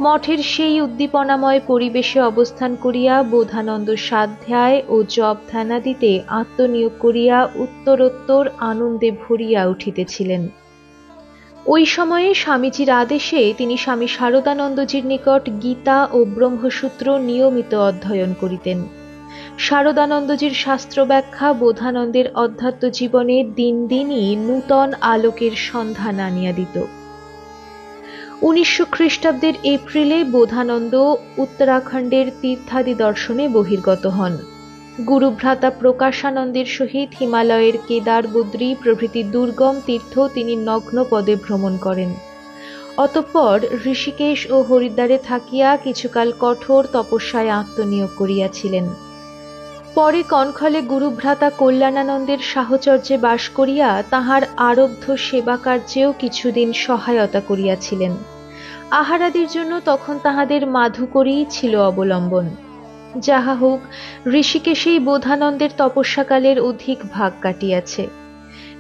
মঠের সেই উদ্দীপনাময় পরিবেশে অবস্থান করিয়া বোধানন্দ স্বাধ্যায় ও জপ ধ্যানাদিতে আত্মনিয়োগ করিয়া উত্তরোত্তর আনন্দে ভরিয়া উঠিতেছিলেন। ওই সময়ে স্বামীজির আদেশে তিনি স্বামী শারদানন্দজির নিকট গীতা ও ব্রহ্মসূত্র নিয়মিত অধ্যয়ন করিতেন। শারদানন্দজির শাস্ত্র ব্যাখ্যা বোধানন্দের অধ্যাত্ম জীবনে দিন দিনই নূতন আলোকের সন্ধান আনিয়া দিত। 1900 খ্রিস্টাব্দের এপ্রিলে বোধানন্দ উত্তরাখণ্ডের তীর্থাদি দর্শনে বহির্গত হন। গুরুভ্রাতা প্রকাশানন্দের সহিত হিমালয়ের কেদার বদ্রী প্রভৃতি দুর্গম তীর্থ তিনি নগ্ন পদে ভ্রমণ করেন। অতঃপর ঋষিকেশ ও হরিদ্বারে থাকিয়া কিছুকাল কঠোর তপস্যায় আত্মনিয়োগ করিয়াছিলেন। পরে কনখলে গুরুভ্রাতা কল্যাণানন্দের সাহচর্যে বাস করিয়া তাহার আরব্ধ সেবা কার্যেও কিছুদিন সহায়তা করিয়াছিলেন। আহারাদির জন্য তখন তাহাদের মাধুকরীই ছিল অবলম্বন। যাহা হোক, ঋষিকেশেই বোধানন্দের তপস্যাকালের অধিক ভাগ কাটিয়াছে।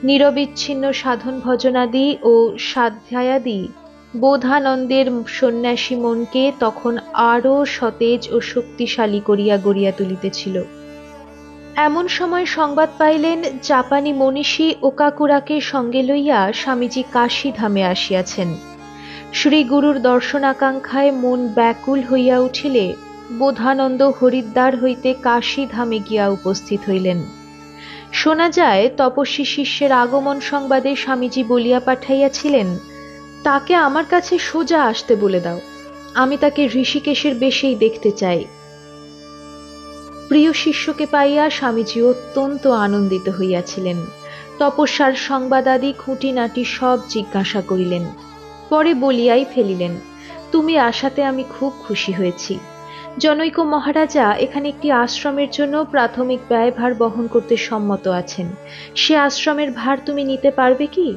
নিরবিচ্ছিন্ন সাধন ভজনাদি ও স্বাধ্যায়াদি বোধানন্দের সন্ন্যাসী মনকে তখন আরও সতেজ ও শক্তিশালী করিয়া গড়িয়া তুলিতেছিল। এমন সময় সংবাদ পাইলেন জাপানি মনীষী ওকাকুরাকে সঙ্গে লইয়া স্বামীজি কাশীধামে আসিয়াছেন। শ্রী গুরুর দর্শনাকাঙ্ক্ষায় মন ব্যাকুল হইয়া উঠিলে বোধানন্দ হরিদ্বার হইতে কাশীধামে গিয়া উপস্থিত হইলেন। শোনা যায়, তপস্বী শিষ্যের আগমন সংবাদে স্বামীজি বলিয়া পাঠাইয়াছিলেন, তাকে আমার কাছে সোজা আসতে বলে দাও, আমি তাকে ঋষিকেশের বেশেই দেখতে চাই। প্রিয় শিষ্যকে পাইয়া স্বামীজি অত্যন্ত আনন্দিত হইয়াছিলেন। তপস্যার সংবাদাদি খুঁটিনাটি সব জিজ্ঞাসা করিলেন। পরে বলিয়াই ফেলিলেন, তুমি আসাতে আমি খুব খুশি হয়েছি। জনৈক মহারাজা এখানে একটি আশ্রমের জন্য প্রাথমিক ব্যয়ভার বহন করতে সম্মত আছেন। সে আশ্রমের ভার তুমি নিতে পারবে কি?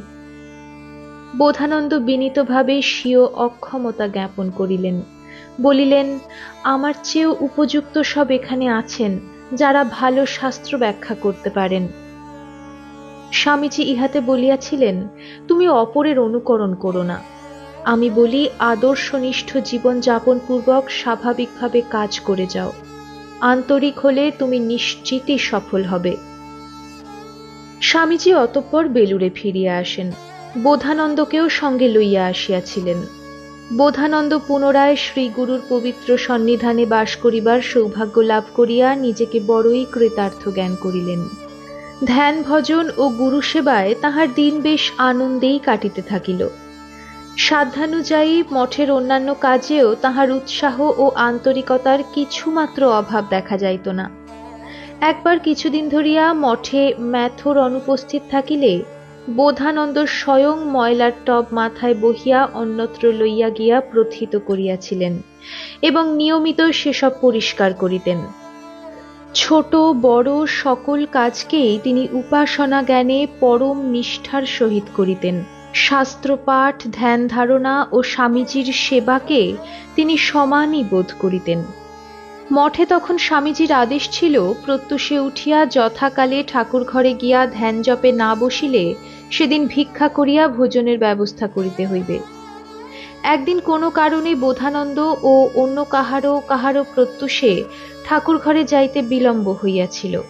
বোধানন্দ বিনীতভাবে স্বীয় অক্ষমতা জ্ঞাপন করিলেন। বলিলেন, আমার চেয়েও উপযুক্ত সব এখানে আছেন, যারা ভালো শাস্ত্র ব্যাখ্যা করতে পারেন। স্বামীজি ইহাতে বলিয়াছিলেন, তুমি অপরের অনুকরণ করো না। আমি বলি, আদর্শনিষ্ঠ জীবন যাপন পূর্বক স্বাভাবিকভাবে কাজ করে যাও। আন্তরিক হলে তুমি নিশ্চিতই সফল হবে। স্বামীজি অতঃপর বেলুড়ে ফিরিয়া আসেন। বোধানন্দকেও সঙ্গে লইয়া আসিয়াছিলেন। বোধানন্দ পুনরায় শ্রীগুরুর পবিত্র সন্নিধানে বাস করিবার সৌভাগ্য লাভ করিয়া নিজেকে বড়ই কৃতার্থ জ্ঞান করিলেন। ধ্যান ভজন ও গুরু সেবায় তাহার দিন বেশ আনন্দেই কাটিতে থাকিল। সাধ্যানুযায়ী মঠের অন্যান্য কাজেও তাহার উৎসাহ ও আন্তরিকতার কিছুমাত্র অভাব দেখা যাইত না। একবার কিছুদিন ধরিয়া মঠে ম্যাথর অনুপস্থিত থাকিলে বোধানন্দ স্বয়ং ময়লার টব মাথায় বহিয়া অন্যত্র লইয়া গিয়া প্রথিত করিয়াছিলেন এবং নিয়মিত সেসব পরিষ্কার করিতেন। ছোট বড় সকল কাজকেই তিনি উপাসনা জ্ঞানে পরম নিষ্ঠার সহিত করিতেন। শাস্ত্রপাঠ, ধ্যান ধারণা ও স্বামীজির সেবাকে তিনি সমানই বোধ করিতেন। মঠে তখন স্বামীজির আদেশ ছিল, প্রত্যুষে উঠিয়া যথাকালে ঠাকুর ঘরে গিয়া ধ্যান জপে না বসিলে সেদিন ভিক্ষা করিয়া ভোজনের ব্যবস্থা করিতে হইবে। একদিন কোনো কারণে বোধানন্দ ও অন্য কাহারও প্রত্যুষে ঠাকুর ঘরে যাইতে বিলম্ব হইয়াছিল।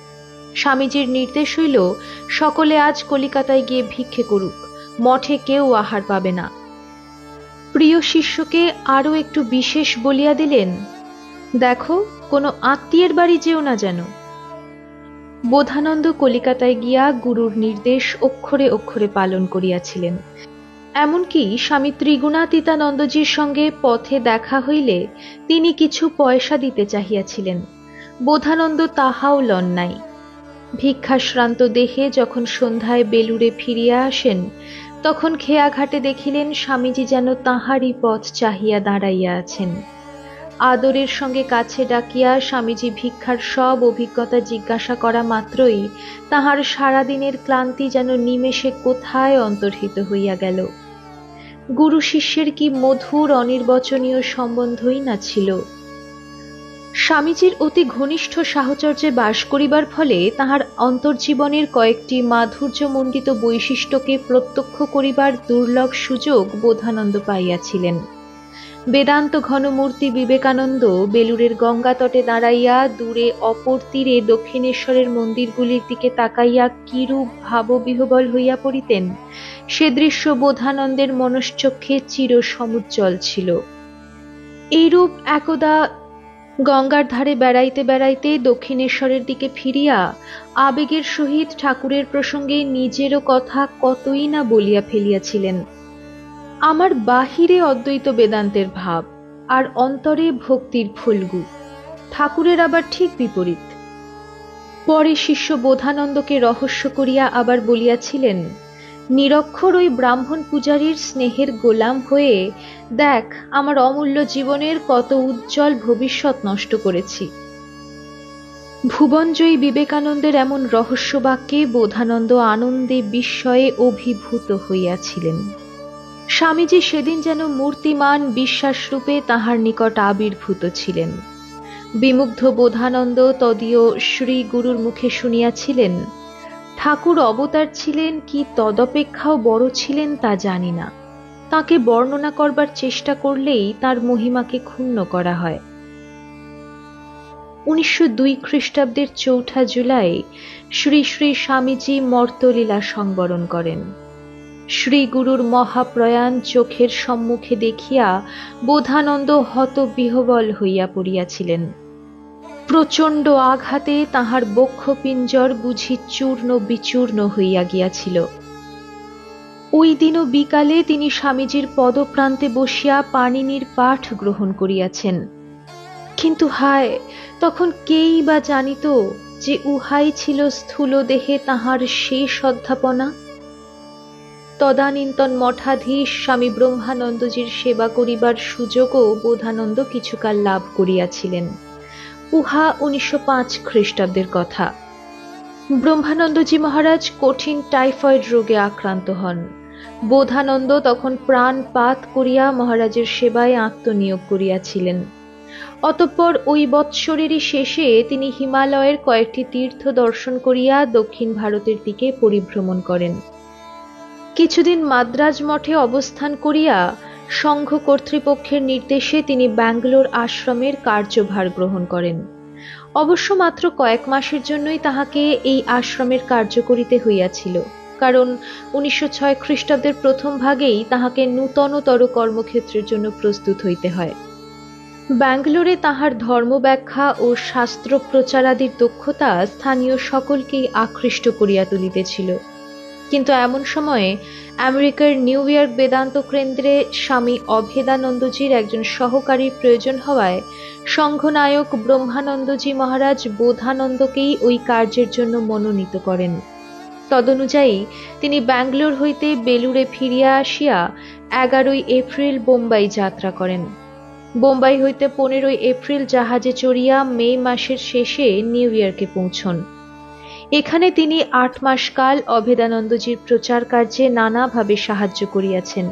স্বামীজির নির্দেশ হইল, সকলে আজ কলিকাতায় গিয়ে ভিক্ষে করুক, মঠে কেউ আহার পাবে না। প্রিয় শিষ্যকে আরও একটু বিশেষ বলিয়া দিলেন, দেখো, কোনো আত্মীয়ের বাড়ি যেও না যেন। বোধানন্দ কলিকাতায় গিয়া গুরুর নির্দেশ অক্ষরে অক্ষরে পালন করিয়াছিলেন। এমনকি স্বামী ত্রিগুণাতীতানন্দজির সঙ্গে পথে দেখা হইলে তিনি কিছু পয়সা দিতে চাহিয়াছিলেন, বোধানন্দ তাহাও লন নাই। ভিক্ষাশ্রান্ত দেহে যখন সন্ধ্যায় বেলুড়ে ফিরিয়া আসেন, তখন খেয়াঘাটে দেখিলেন স্বামীজি যেন তাঁহারই পথ চাহিয়া দাঁড়াইয়া আছেন। আদরের সঙ্গে কাছে ডাকিয়া স্বামীজি ভিক্ষার সব অভিজ্ঞতা জিজ্ঞাসা করা মাত্রই তাহার সারাদিনের ক্লান্তি যেন নিমেষে কোথায় অন্তর্হিত হইয়া গেল। গুরু শিষ্যের কি মধুর অনির্বচনীয় সম্বন্ধই না ছিল। স্বামীজির অতি ঘনিষ্ঠ সাহচর্যে বাস করিবার ফলে তাহার অন্তর্জীবনের কয়েকটি মাধুর্যমণ্ডিত বৈশিষ্ট্যকে প্রত্যক্ষ করিবার দুর্লভ সুযোগ বোধানন্দ পাইয়াছিলেন। বেদান্ত ঘনমূর্তি বিবেকানন্দ বেলুড়ের গঙ্গাতটে দাঁড়াইয়া দূরে অপর তীরে দক্ষিণেশ্বরের মন্দিরগুলির দিকে তাকাইয়া কিরূপ ভাববিহ্বল হইয়া পড়িতেন, সে দৃশ্য বোধানন্দের মনশ্চক্ষে চির সমুজ্জ্বল ছিল। এইরূপ একদা গঙ্গার ধারে বেড়াইতে বেড়াইতে দক্ষিণেশ্বরের দিকে ফিরিয়া আবেগের সহিত ঠাকুরের প্রসঙ্গে নিজেরও কথা কতই না বলিয়া ফেলিয়াছিলেন। আমার বাহিরে অদ্বৈত বেদান্তের ভাব, আর অন্তরে ভক্তির ফুলগু। ঠাকুরের আবার ঠিক বিপরীত। পরে শিষ্য বোধানন্দকে রহস্য করিয়া আবার বলিয়াছিলেন, নিরক্ষর ওই ব্রাহ্মণ পূজারীর স্নেহের গোলাম হয়ে দেখ আমার অমূল্য জীবনের কত উজ্জ্বল ভবিষ্যৎ নষ্ট করেছি। ভুবনজয়ী বিবেকানন্দের এমন রহস্যবাক্যে বোধানন্দ আনন্দে বিস্ময়ে অভিভূত হইয়াছিলেন। স্বামীজি সেদিন যেন মূর্তিমান বিশ্বাসরূপে তাহার নিকট আবির্ভূত ছিলেন। বিমুগ্ধ বোধানন্দ তদীয় শ্রী গুরুর মুখে শুনিয়াছিলেন, ঠাকুর অবতার ছিলেন কি তদপেক্ষাও বড় ছিলেন তা জানি না, তাকে বর্ণনা করবার চেষ্টা করলেই তার মহিমাকে ক্ষুণ্ণ করা হয়। 1902 খ্রিস্টাব্দের 4 জুলাই শ্রী শ্রী স্বামীজি মর্তলীলা সংবরণ করেন। শ্রী গুরুর মহাপ্রয়াণ চোখের সম্মুখে দেখিয়া বোধানন্দ হতবিহ্বল হইয়া পড়িয়াছিলেন। প্রচণ্ড আঘাতে তাহার বক্ষপিঞ্জর বুঝি চূর্ণ বিচূর্ণ হইয়া গিয়াছিল। ওই দিনও বিকালে তিনি স্বামীজির পদপ্রান্তে বসিয়া পাণিনির পাঠ গ্রহণ করিয়াছেন। কিন্তু হায়, তখন কেই বা জানিত যে উহাই ছিল স্থূল দেহে তাহার শেষ অধ্যাপনা। তদানীন্তন মঠাধীশ স্বামী ব্রহ্মানন্দজির সেবা করিবার সুযোগও বোধানন্দ কিছুকাল লাভ করিয়াছিলেন। উহা 1905 খ্রিস্টাব্দের কথা। ব্রহ্মানন্দজি মহারাজ কঠিন টাইফয়েড রোগে আক্রান্ত হন। বোধানন্দ তখন প্রাণপাত করিয়া মহারাজের সেবায় আত্মনিয়োগ করিয়াছিলেন। অতঃপর ওই বৎসরেরই শেষে তিনি হিমালয়ের কয়েকটি তীর্থ দর্শন করিয়া দক্ষিণ ভারতের দিকে পরিভ্রমণ করেন। কিছুদিন মাদ্রাজ মঠে অবস্থান করিয়া সংঘ কর্তৃপক্ষের নির্দেশে তিনি ব্যাঙ্গালোর আশ্রমের কার্যভার গ্রহণ করেন। অবশ্য মাত্র কয়েক মাসের জন্যই তাহাকে এই আশ্রমের কার্য করিতে হইয়াছিল, কারণ 1906 খ্রিস্টাব্দের প্রথম ভাগেই তাহাকে নূতনতর কর্মক্ষেত্রের জন্য প্রস্তুত হইতে হয়। ব্যাঙ্গালোরে তাহার ধর্ম ব্যাখ্যা ও শাস্ত্র প্রচারাদির দক্ষতা স্থানীয় সকলকেই আকৃষ্ট করিয়া তুলিতেছিল। কিন্তু এমন সময়ে আমেরিকার নিউ ইয়র্ক বেদান্ত কেন্দ্রে স্বামী অভেদানন্দজির একজন সহকারীর প্রয়োজন হওয়ায় সংঘনায়ক ব্রহ্মানন্দজি মহারাজ বোধানন্দকেই ওই কার্যের জন্য মনোনীত করেন। তদনুযায়ী তিনি ব্যাঙ্গালোর হইতে বেলুড়ে ফিরিয়া আসিয়া 11 এপ্রিল বোম্বাই যাত্রা করেন। বোম্বাই হইতে 15 এপ্রিল জাহাজে চড়িয়া মে মাসের শেষে নিউ ইয়র্কে পৌঁছন। এখানে তিনি 8 মাস কাল অভেদানন্দজির প্রচার কার্যে নানাভাবে সাহায্য করিয়াছেন।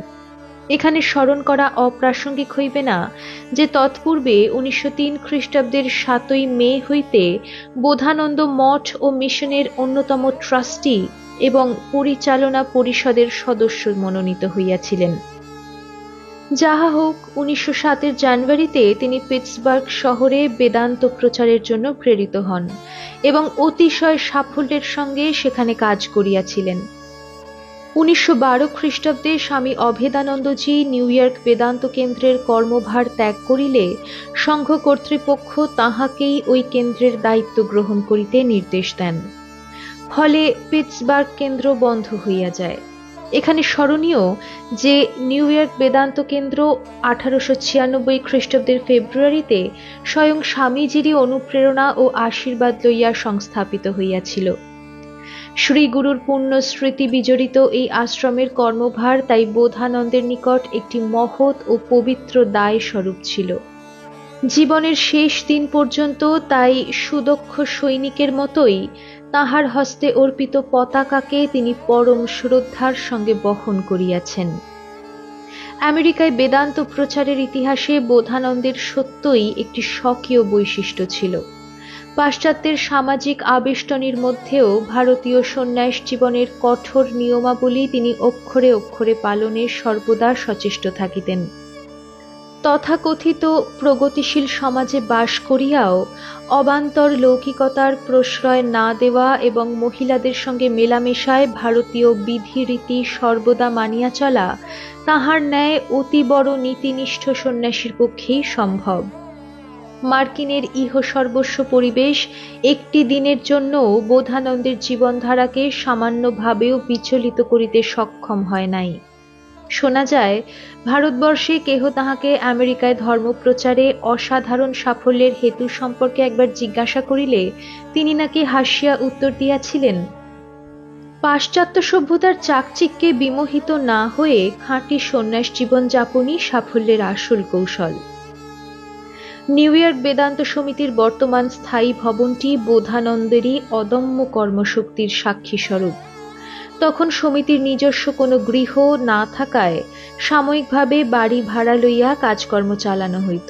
এখানে স্মরণ করা অপ্রাসঙ্গিক হইবে না যে তৎপূর্বে 1903 খ্রিস্টাব্দের 7 মে হইতে বোধানন্দ মঠ ও মিশনের অন্যতম ট্রাস্টি এবং পরিচালনা পরিষদের সদস্য মনোনীত হইয়াছিলেন। যাহা হোক, 1907 জানুয়ারিতে তিনি পিটসবার্গ শহরে বেদান্ত প্রচারের জন্য প্রেরিত হন এবং অতিশয় সাফল্যের সঙ্গে সেখানে কাজ করিয়াছিলেন। 1912 খ্রিস্টাব্দে স্বামী অভেদানন্দজি নিউ ইয়র্ক বেদান্ত কেন্দ্রের কর্মভার ত্যাগ করিলে সংঘ কর্তৃপক্ষ তাহাকেই ওই কেন্দ্রের দায়িত্ব গ্রহণ করিতে নির্দেশ দেন। ফলে পিটসবার্গ কেন্দ্র বন্ধ হইয়া যায়। এখানে স্মরণীয় যে নিউ ইয়র্ক বেদান্ত কেন্দ্র 1896 খ্রিস্টাব্দের ফেব্রুয়ারিতে স্বয়ং স্বামীজিরই অনুপ্রেরণা ও আশীর্বাদ লইয়া সংস্থাপিত হইয়াছিল। শ্রী গুরুর পুণ্য স্মৃতি বিজড়িত এই আশ্রমের কর্মভার তাই বোধানন্দের নিকট একটি মহৎ ও পবিত্র দায় স্বরূপ ছিল। জীবনের শেষ দিন পর্যন্ত তাই সুদক্ষ সৈনিকের মতোই তাহার হস্তে অর্পিত পতাকাকে তিনি পরম শ্রদ্ধার সঙ্গে বহন করিয়াছেন। আমেরিকায় বেদান্ত প্রচারের ইতিহাসে বোধানন্দের সত্যই একটি স্বকীয় বৈশিষ্ট্য ছিল। পাশ্চাত্যের সামাজিক আবেষ্টনীর মধ্যেও ভারতীয় সন্ন্যাস জীবনের কঠোর নিয়মাবলী তিনি অক্ষরে অক্ষরে পালনে সর্বদা সচেষ্ট থাকিতেন। তথাকথিত প্রগতিশীল সমাজে বাস করিয়াও অবান্তর লৌকিকতার প্রশ্রয় না দেওয়া এবং মহিলাদের সঙ্গে মেলামেশায় ভারতীয় বিধিরীতি সর্বদা মানিয়া চলা তাহার ন্যায় অতি বড় নীতিনিষ্ঠ সন্ন্যাসীর পক্ষেই সম্ভব। মার্কিনের ইহ সর্বস্ব পরিবেশ একটি দিনের জন্যও বোধানন্দের জীবনধারাকে সামান্যভাবেও বিচলিত করিতে সক্ষম হয় নাই। শোনা যায়, ভারতবর্ষে কেহ তাহাকে আমেরিকায় ধর্মপ্রচারে অসাধারণ সাফল্যের হেতু সম্পর্কে একবার জিজ্ঞাসা করিলে তিনি নাকি হাসিয়া উত্তর দিয়াছিলেন, পাশ্চাত্য সভ্যতার চাকচিক্যে বিমোহিত না হয়ে খাঁটি সন্ন্যাস জীবন যাপনই সাফল্যের আসল কৌশল। নিউ ইয়র্ক বেদান্ত সমিতির বর্তমান স্থায়ী ভবনটি বোধানন্দেরই অদম্য কর্মশক্তির সাক্ষী স্বরূপ। তখন সমিতির নিজস্ব কোনো গৃহ না থাকায় সাময়িকভাবে বাড়ি ভাড়া লইয়া কাজকর্ম চালানো হইত।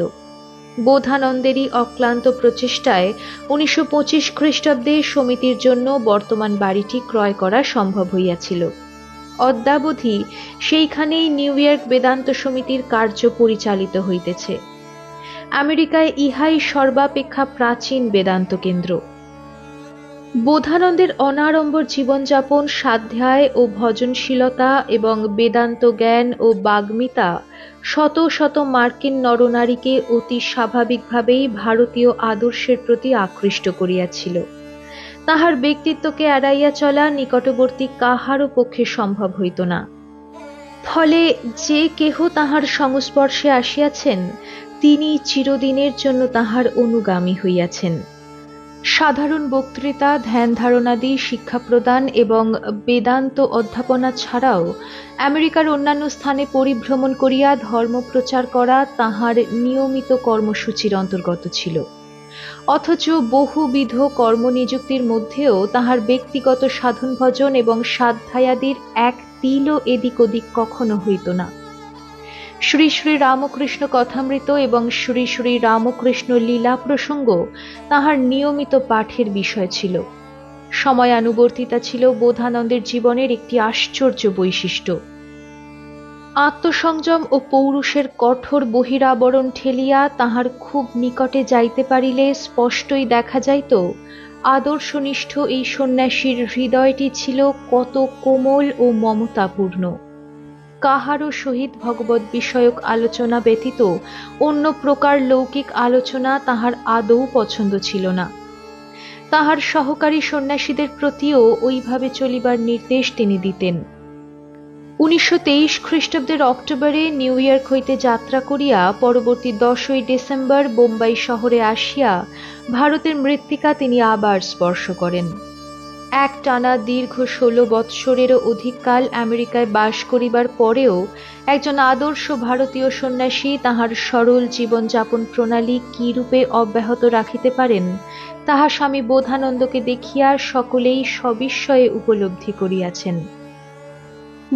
বোধানন্দেরই অক্লান্ত প্রচেষ্টায় 1925 খ্রিস্টাব্দে সমিতির জন্য বর্তমান বাড়িটি ক্রয় করা সম্ভব হইয়াছিল। অদ্যাবধি সেইখানেই নিউ ইয়র্ক বেদান্ত সমিতির কার্য পরিচালিত হইতেছে। আমেরিকায় ইহাই সর্বাপেক্ষা প্রাচীন বেদান্ত কেন্দ্র। বোধানন্দের অনাড়ম্বর জীবনযাপন, স্বাধ্যায় ও ভজনশীলতা এবং বেদান্ত জ্ঞান ও বাগ্মিতা শত শত মার্কিন নরনারীকে অতি স্বাভাবিকভাবেই ভারতীয় আদর্শের প্রতি আকৃষ্ট করিয়াছিল। তাহার ব্যক্তিত্বকে এড়াইয়া চলা নিকটবর্তী কাহারও পক্ষে সম্ভব হইত না। ফলে যে কেহ তাহার সংস্পর্শে আসিয়াছেন তিনি চিরদিনের জন্য তাহার অনুগামী হইয়াছেন। সাধারণ বক্তৃতা, ধ্যান ধারণাদি, শিক্ষা প্রদান এবং বেদান্ত অধ্যাপনা ছাড়াও আমেরিকার অন্যান্য স্থানে পরিভ্রমণ করিয়া ধর্ম প্রচার করা তাহার নিয়মিত কর্মসূচির অন্তর্গত ছিল। অথচ বহুবিধ কর্মনিযুক্তির মধ্যেও তাহার ব্যক্তিগত সাধন ভজন এবং স্বাধ্যায়াদির এক তিলও এদিক ওদিক কখনো হইত না। শ্রী শ্রী রামকৃষ্ণ কথামৃত এবং শ্রী শ্রী রামকৃষ্ণ লীলা প্রসঙ্গ তাহার নিয়মিত পাঠের বিষয় ছিল। সময়ানুবর্তিতা ছিল বোধানন্দের জীবনের একটি আশ্চর্য বৈশিষ্ট্য। আত্মসংযম ও পৌরুষের কঠোর বহিরাবরণ ঠেলিয়া তাহার খুব নিকটে যাইতে পারিলে স্পষ্টই দেখা যাইত আদর্শনিষ্ঠ এই সন্ন্যাসীর হৃদয়টি ছিল কত কোমল ও মমতাপূর্ণ। কাহারও সহিত ভগবৎ বিষয়ক আলোচনা ব্যতীত অন্য প্রকার লৌকিক আলোচনা তাহার আদৌ পছন্দ ছিল না। তাহার সহকারী সন্ন্যাসীদের প্রতিও ওইভাবে চলিবার নির্দেশ তিনি দিতেন। 1923 খ্রিস্টাব্দের অক্টোবরে নিউ ইয়র্ক হইতে যাত্রা করিয়া পরবর্তী 10ই ডিসেম্বর বোম্বাই শহরে আসিয়া ভারতের মৃত্তিকা তিনি আবার স্পর্শ করেন। একটানা দীর্ঘ 16 বৎসরেরও অধিক কাল আমেরিকায় বাস করিবার পরেও একজন আদর্শ ভারতীয় সন্ন্যাসী তাহার সরল জীবনযাপন প্রণালী কি রূপে অব্যাহত রাখিতে পারেন তাহা স্বামী বোধানন্দকে দেখিয়া সকলেই সবিস্ময়ে উপলব্ধি করিয়াছেন।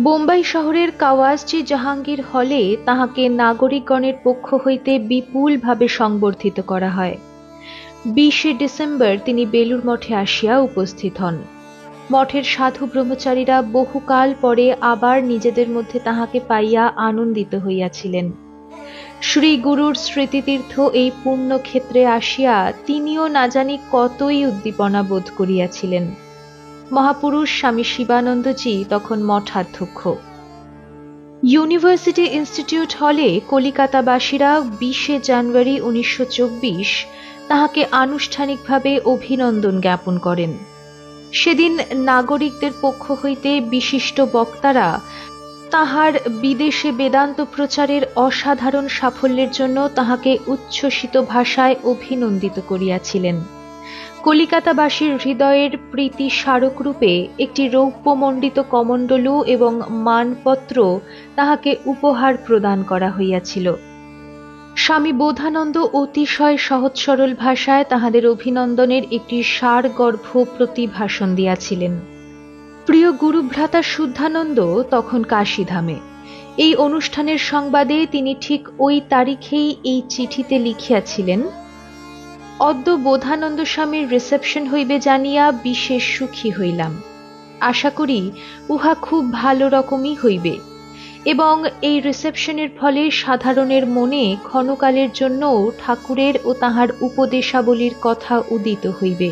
বোম্বাই শহরের কাওয়াসজি জাহাঙ্গীর হলে তাহাকে নাগরিকগণের পক্ষ হইতে বিপুলভাবে সংবর্ধিত করা হয়। 20 ডিসেম্বর তিনি বেলুর মঠে আসিয়া উপস্থিত হন। মঠের সাধু ব্রহ্মচারীরা বহুকাল পরে আবার নিজেদের মধ্যে তাহাকে পাইয়া আনন্দিত হইয়াছিলেন। শ্রী গুরুর স্মৃতিতীর্থ এই পুণ্য ক্ষেত্রে আসিয়া তিনিও না জানি কতই উদ্দীপনা বোধ করিয়াছিলেন। মহাপুরুষ স্বামী শিবানন্দজি তখন মঠাধ্যক্ষ। ইউনিভার্সিটি ইনস্টিটিউট হলে কলিকাতাবাসীরা 20 জানুয়ারি 1924 তাহাকে আনুষ্ঠানিকভাবে অভিনন্দন জ্ঞাপন করেন। সেদিন নাগরিকদের পক্ষ হইতে বিশিষ্ট বক্তারা তাহার বিদেশে বেদান্ত প্রচারের অসাধারণ সাফল্যের জন্য তাহাকে উচ্ছ্বসিত ভাষায় অভিনন্দিত করিয়াছিলেন। কলিকাতাবাসীর হৃদয়ের প্রীতি স্মারকরূপে একটি রৌপ্যমণ্ডিত কমণ্ডলু এবং মানপত্র তাহাকে উপহার প্রদান করা হইয়াছিল। স্বামী বোধানন্দ অতিশয় সহজ সরল ভাষায় তাহাদের অভিনন্দনের একটি সারগর্ভ প্রতিভাষণ দিয়াছিলেন। প্রিয় গুরুভ্রাতা শুদ্ধানন্দ তখন কাশীধামে। এই অনুষ্ঠানের সংবাদে তিনি ঠিক ওই তারিখেই এই চিঠিতে লিখিয়াছিলেন, অদ্য বোধানন্দ স্বামীর রিসেপশন হইবে জানিয়া বিশেষ সুখী হইলাম। আশা করি উহা খুব ভালো রকমই হইবে এবং এই রিসেপশনের ফলে সাধারণের মনে ক্ষণকালের জন্য ঠাকুরের ও তাহার উপদেশাবলীর কথা উদিত হইবে।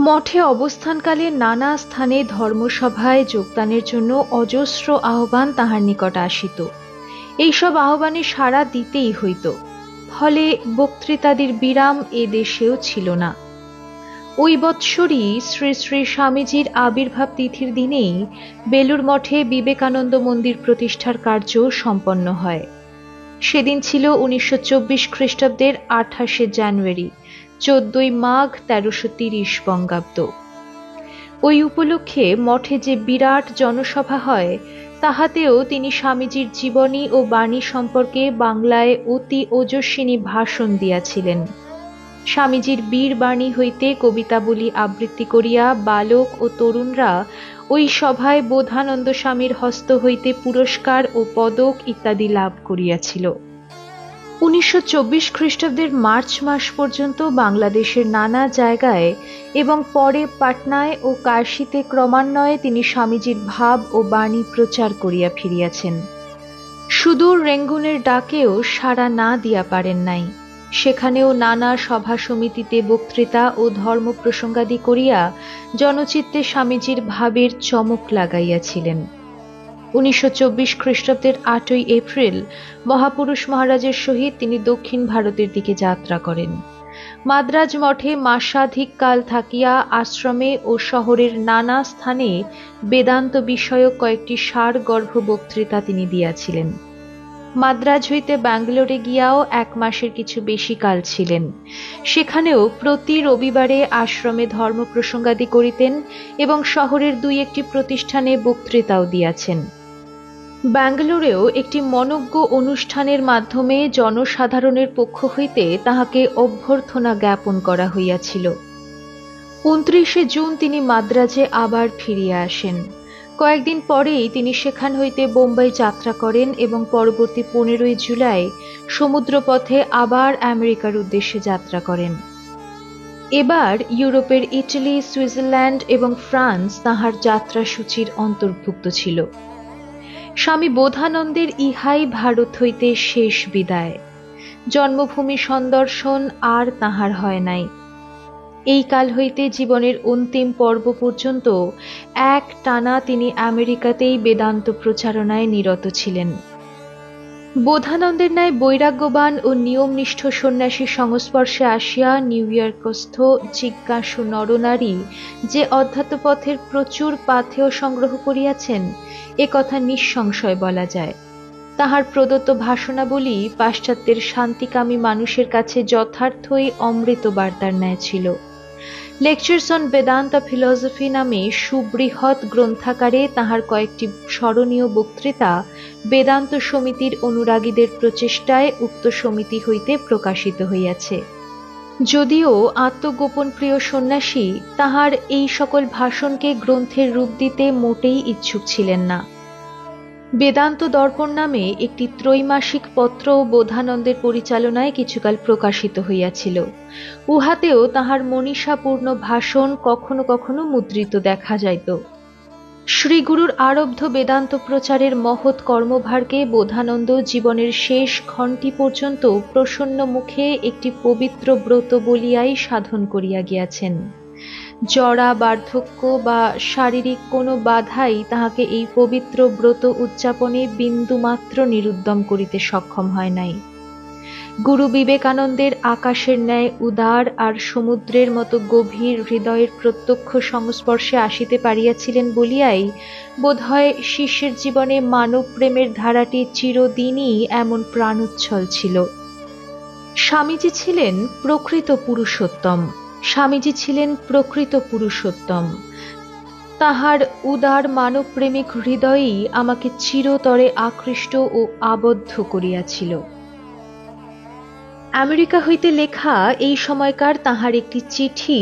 মঠে অবস্থানকালে নানা স্থানে ধর্মসভায় যোগদানের জন্য অজস্র আহ্বান তাহার নিকট আসিত। এইসব আহ্বানে সাড়া দিতেই হইত, ফলে বক্তৃতাদির বিরাম এ দেশেও ছিল না। ওই বৎসরই শ্রী শ্রী স্বামীজির আবির্ভাব তিথির দিনেই বেলুর মঠে বিবেকানন্দ মন্দির প্রতিষ্ঠার কার্য সম্পন্ন হয়। সেদিন ছিল 1924 খ্রিস্টাব্দের 28 জানুয়ারি, 14 মাঘ 1330 বঙ্গাব্দ। ওই উপলক্ষে মঠে যে বিরাট জনসভা হয়, তাহাতেও তিনি স্বামীজির জীবনী ও বাণী সম্পর্কে বাংলায় অতি ওজস্বিনী ভাষণ দিয়াছিলেন। স্বামীজির বীর বাণী হইতে কবিতাবলী আবৃত্তি করিয়া বালক ও তরুণরা ওই সভায় বোধানন্দ স্বামীর হস্ত হইতে পুরস্কার ও পদক ইত্যাদি লাভ করিয়াছিল। 1924 খ্রিস্টাব্দের মার্চ মাস পর্যন্ত বাংলাদেশের নানা জায়গায় এবং পরে পাটনায় ও কাশীতে ক্রমান্বয়ে তিনি স্বামীজির ভাব ও বাণী প্রচার করিয়া ফিরিয়াছেন। সুদূর রেঙ্গুনের ডাকেও সাড়া না দিয়া পারেন নাই। সেখানেও নানা সভা সমিতিতে বক্তৃতা ও ধর্ম প্রসঙ্গাদি করিয়া জনচিত্তে স্বামীজির ভাবের চমক লাগাইয়াছিলেন। 1924 খ্রিস্টাব্দের 8 এপ্রিল মহাপুরুষ মহারাজের সহিত তিনি দক্ষিণ ভারতের দিকে যাত্রা করেন। মাদ্রাজ মঠে মাসাধিক কাল থাকিয়া আশ্রমে ও শহরের নানা স্থানে বেদান্ত বিষয়ক কয়েকটি সারগর্ভ বক্তৃতা তিনি দিয়াছিলেন। মাদ্রাজ হইতে ব্যাঙ্গালোরে গিয়াও 1 মাসের কিছু বেশি কাল ছিলেন। সেখানেও প্রতি রবিবারে আশ্রমে ধর্ম প্রসঙ্গাদি করিতেন এবং শহরের 2-1টি প্রতিষ্ঠানে বক্তৃতাও দিয়াছেন। ব্যাঙ্গালোরেও একটি মনজ্ঞ অনুষ্ঠানের মাধ্যমে জনসাধারণের পক্ষ হইতে তাহাকে অভ্যর্থনা জ্ঞাপন করা হইয়াছিল। 29 জুন তিনি মাদ্রাজে আবার ফিরিয়া আসেন। কয়েকদিন পরেই তিনি সেখান হইতে বোম্বাই যাত্রা করেন এবং পরবর্তী 15 জুলাই সমুদ্রপথে আবার আমেরিকার উদ্দেশ্যে যাত্রা করেন। এবার ইউরোপের ইটালি, সুইজারল্যান্ড এবং ফ্রান্স তাহার যাত্রাসূচির অন্তর্ভুক্ত ছিল। স্বামী বোধানন্দের ইহাই ভারত হইতে শেষ বিদায়। জন্মভূমি সন্দর্শন আর তাহার হয় নাই। এই কাল হইতে জীবনের অন্তিম পর্ব পর্যন্ত এক টানা তিনি আমেরিকাতেই বেদান্ত প্রচারণায় নিরত ছিলেন। বোধানন্দের ন্যায় বৈরাগ্যবান ও নিয়মনিষ্ঠ সন্ন্যাসীর সংস্পর্শে আসিয়া নিউ ইয়র্কস্থ জিজ্ঞাসু নরনারী যে অধ্যাত্মপথের প্রচুর পাথেয় সংগ্রহ করিয়াছেন, এ কথা নিঃসংশয় বলা যায়। তাহার প্রদত্ত ভাষণাবলী পাশ্চাত্যের শান্তিকামী মানুষের কাছে যথার্থই অমৃত বার্তার ন্যায় ছিল। লেকচার্স অন বেদান্ত ফিলসফি নামে সুবৃহৎ গ্রন্থাকারে তাহার কয়েকটি স্মরণীয় বক্তৃতা বেদান্ত সমিতির অনুরাগীদের প্রচেষ্টায় উক্ত সমিতি হইতে প্রকাশিত হইয়াছে। যদিও আত্মগোপন প্রিয় সন্ন্যাসী তাহার এই সকল ভাষণকে গ্রন্থের রূপ দিতে মোটেই ইচ্ছুক ছিলেন না। বেদান্ত দর্পণ নামে একটি ত্রৈমাসিক পত্র বোধানন্দের পরিচালনায় কিছুকাল প্রকাশিত হইয়াছিল। উহাতেও তাহার মনীষাপূর্ণ ভাষণ কখনো কখনো মুদ্রিত দেখা যাইত। শ্রীগুরুর আরব্ধ বেদান্ত প্রচারের মহৎ কর্মভারকে বোধানন্দ জীবনের শেষ ক্ষণটি পর্যন্ত প্রসন্ন মুখে একটি পবিত্র ব্রত বলিয়াই সাধন করিয়া গিয়াছেন। জরা, বার্ধক্য বা শারীরিক কোনো বাধাই তাহাকে এই পবিত্র ব্রত উদযাপনে বিন্দুমাত্র নিরুদ্যম করিতে সক্ষম হয় নাই। গুরু বিবেকানন্দের আকাশের ন্যায় উদার আর সমুদ্রের মতো গভীর হৃদয়ের প্রত্যক্ষ সংস্পর্শে আসিতে পারিয়াছিলেন বলিয়াই বোধহয় শিষ্যের জীবনে মানব প্রেমের ধারাটি চিরদিনই এমন প্রাণোচ্ছল ছিল। স্বামীজি ছিলেন প্রকৃত পুরুষোত্তম। স্বামীজি ছিলেন প্রকৃত পুরুষোত্তম। তাহার উদার মানবপ্রেমিক হৃদয়ই আমাকে চিরতরে আকৃষ্ট ও আবদ্ধ করিয়াছিল। আমেরিকা হইতে লেখা এই সময়কার তাহার একটি চিঠি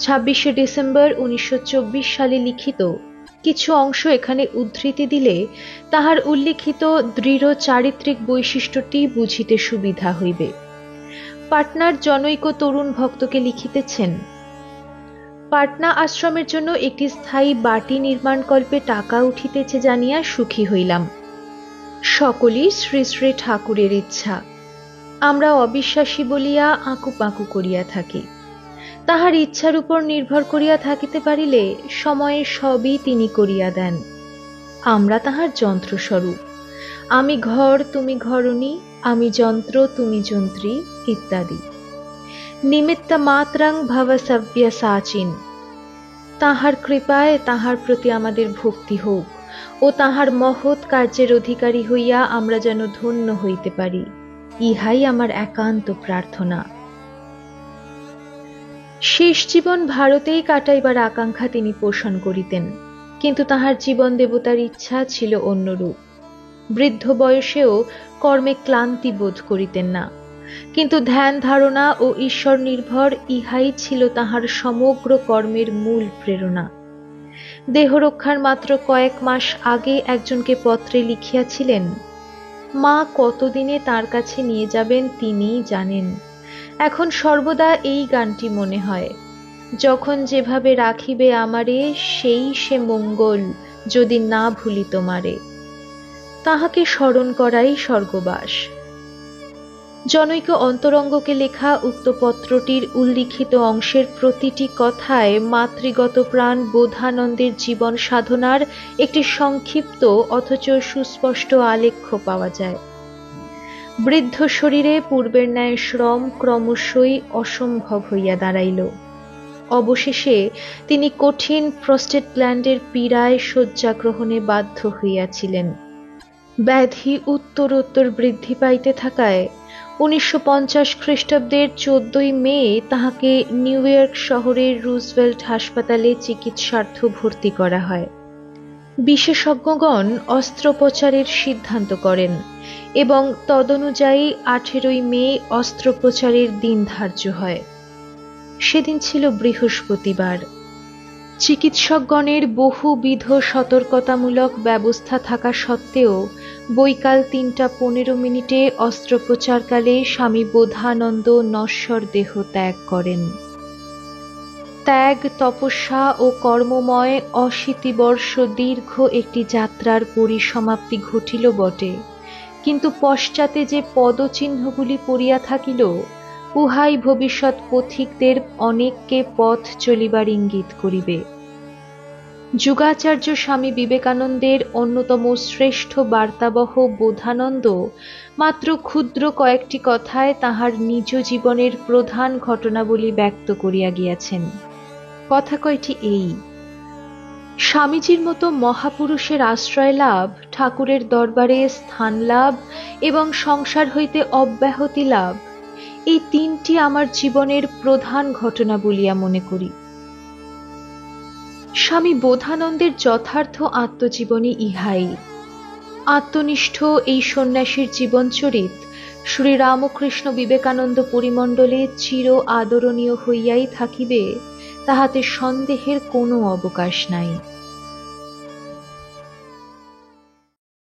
26শে ডিসেম্বর 1924 সালে লিখিত কিছু অংশ এখানে উদ্ধৃতি দিলে তাহার উল্লিখিত দৃঢ় চারিত্রিক বৈশিষ্ট্যটি বুঝিতে সুবিধা হইবে। পাটনার জনৈক তরুণ ভক্তকে লিখিতেছেন, পাটনা আশ্রমের জন্য একটি স্থায়ী বাটি নির্মাণকল্পে টাকা উঠিতেছে জানিয়া সুখী হইলাম। সকলই শ্রী শ্রী ঠাকুরের ইচ্ছা। আমরা অবিশ্বাসী বলিয়া আঁকুপাঁকু করিয়া থাকি। তাহার ইচ্ছার উপর নির্ভর করিয়া থাকিতে পারিলে সময়ে সবই তিনি করিয়া দেন। আমরা তাহার যন্ত্রস্বরূপ। আমি ঘর তুমি ঘরণী, আমি যন্ত্র তুমি যন্ত্রী ইত্যাদি। নিমিত্ত মাত্রাং ভবসব্য সাচিন। তাহার কৃপায় তাহার প্রতি আমাদের ভক্তি হোক ও তাহার মহৎ কার্যের অধিকারী হইয়া আমরা যেন ধন্য হইতে পারি, ইহাই আমার একান্ত প্রার্থনা। শেষ জীবন ভারতেই কাটাইবার আকাঙ্ক্ষা তিনি পোষণ করিতেন, কিন্তু তাহার জীবন দেবতার ইচ্ছা ছিল অন্যরূপ। বৃদ্ধ বয়সেও কর্মে ক্লান্তি বোধ করিতেন না, কিন্তু ধ্যান ধারণা ও ঈশ্বর নির্ভর ইহাই ছিল তাহার সমগ্র কর্মের মূল প্রেরণা। দেহরক্ষার মাত্র কয়েক মাস আগে একজনকে পত্রে লিখিয়াছিলেন, মা কতদিনে তার কাছে নিয়ে যাবেন তিনিই জানেন। এখন সর্বদা এই গানটি মনে হয়, যখন যেভাবে রাখিবে আমারে সেই সে মঙ্গল, যদি না ভুলি তোমারে। তাহাকে স্মরণ করাই স্বর্গবাস। জনৈক অন্তরঙ্গকে লেখা উক্ত পত্রটির উল্লিখিত অংশের প্রতিটি কথায় মাতৃগত প্রাণ বোধানন্দের জীবন সাধনার একটি সংক্ষিপ্ত অথচ সুস্পষ্ট আলেখ্য পাওয়া যায়। বৃদ্ধ শরীরে পূর্বের ন্যায় শ্রম ক্রমশই অসম্ভব হইয়া দাঁড়াইল। অবশেষে তিনি কঠিন প্রস্টেট গ্ল্যান্ডের পীড়ায় শয্যা গ্রহণে বাধ্য হইয়াছিলেন। ব্যাধি উত্তরোত্তর বৃদ্ধি পাইতে থাকায় 1950 খ্রিস্টাব্দের 14ই মে তাহাকে নিউ ইয়র্ক শহরের রুজভেল্ট হাসপাতালে চিকিৎসার্থ ভর্তি করা হয়। বিশেষজ্ঞগণ অস্ত্রোপচারের সিদ্ধান্ত করেন এবং তদনুযায়ী 18ই মে অস্ত্রোপচারের দিন ধার্য হয়। সেদিন ছিল বৃহস্পতিবার। চিকিৎসকগণের বহুবিধ সতর্কতামূলক ব্যবস্থা থাকা সত্ত্বেও বৈকাল 3:15 অস্ত্রোপচারকালে স্বামী বোধানন্দ নশ্বর দেহ ত্যাগ করেন। ত্যাগ, তপস্যা ও কর্মময় 80 বর্ষ দীর্ঘ একটি যাত্রার পরিসমাপ্তি ঘটিল বটে, কিন্তু পশ্চাতে যে পদচিহ্নগুলি পড়িয়া থাকিল, উহাই ভবিষ্যৎ পথিকদের অনেককে পথ চলিবার ইঙ্গিত করিবে। যুগাচার্য স্বামী বিবেকানন্দের অন্যতম শ্রেষ্ঠ বার্তাবহ বোধানন্দ মাত্র ক্ষুদ্র কয়েকটি কথায় তাহার নিজ জীবনের প্রধান ঘটনাবলী ব্যক্ত করিয়া গিয়াছেন। কথা কয়টি এই, স্বামীজির মতো মহাপুরুষের আশ্রয় লাভ, ঠাকুরের দরবারে স্থান লাভ এবং সংসার হইতে অব্যাহতি লাভ, এই তিনটি আমার জীবনের প্রধান ঘটনা বলিয়া মনে করি। স্বামী বোধানন্দের যথার্থ আত্মজীবনী ইহাই। আত্মনিষ্ঠ এই সন্ন্যাসীর জীবনচরিত শ্রীরামকৃষ্ণ বিবেকানন্দ পরিমণ্ডলে চির আদরণীয় হইয়াই থাকিবে, তাহাতে সন্দেহের কোনো অবকাশ নাই।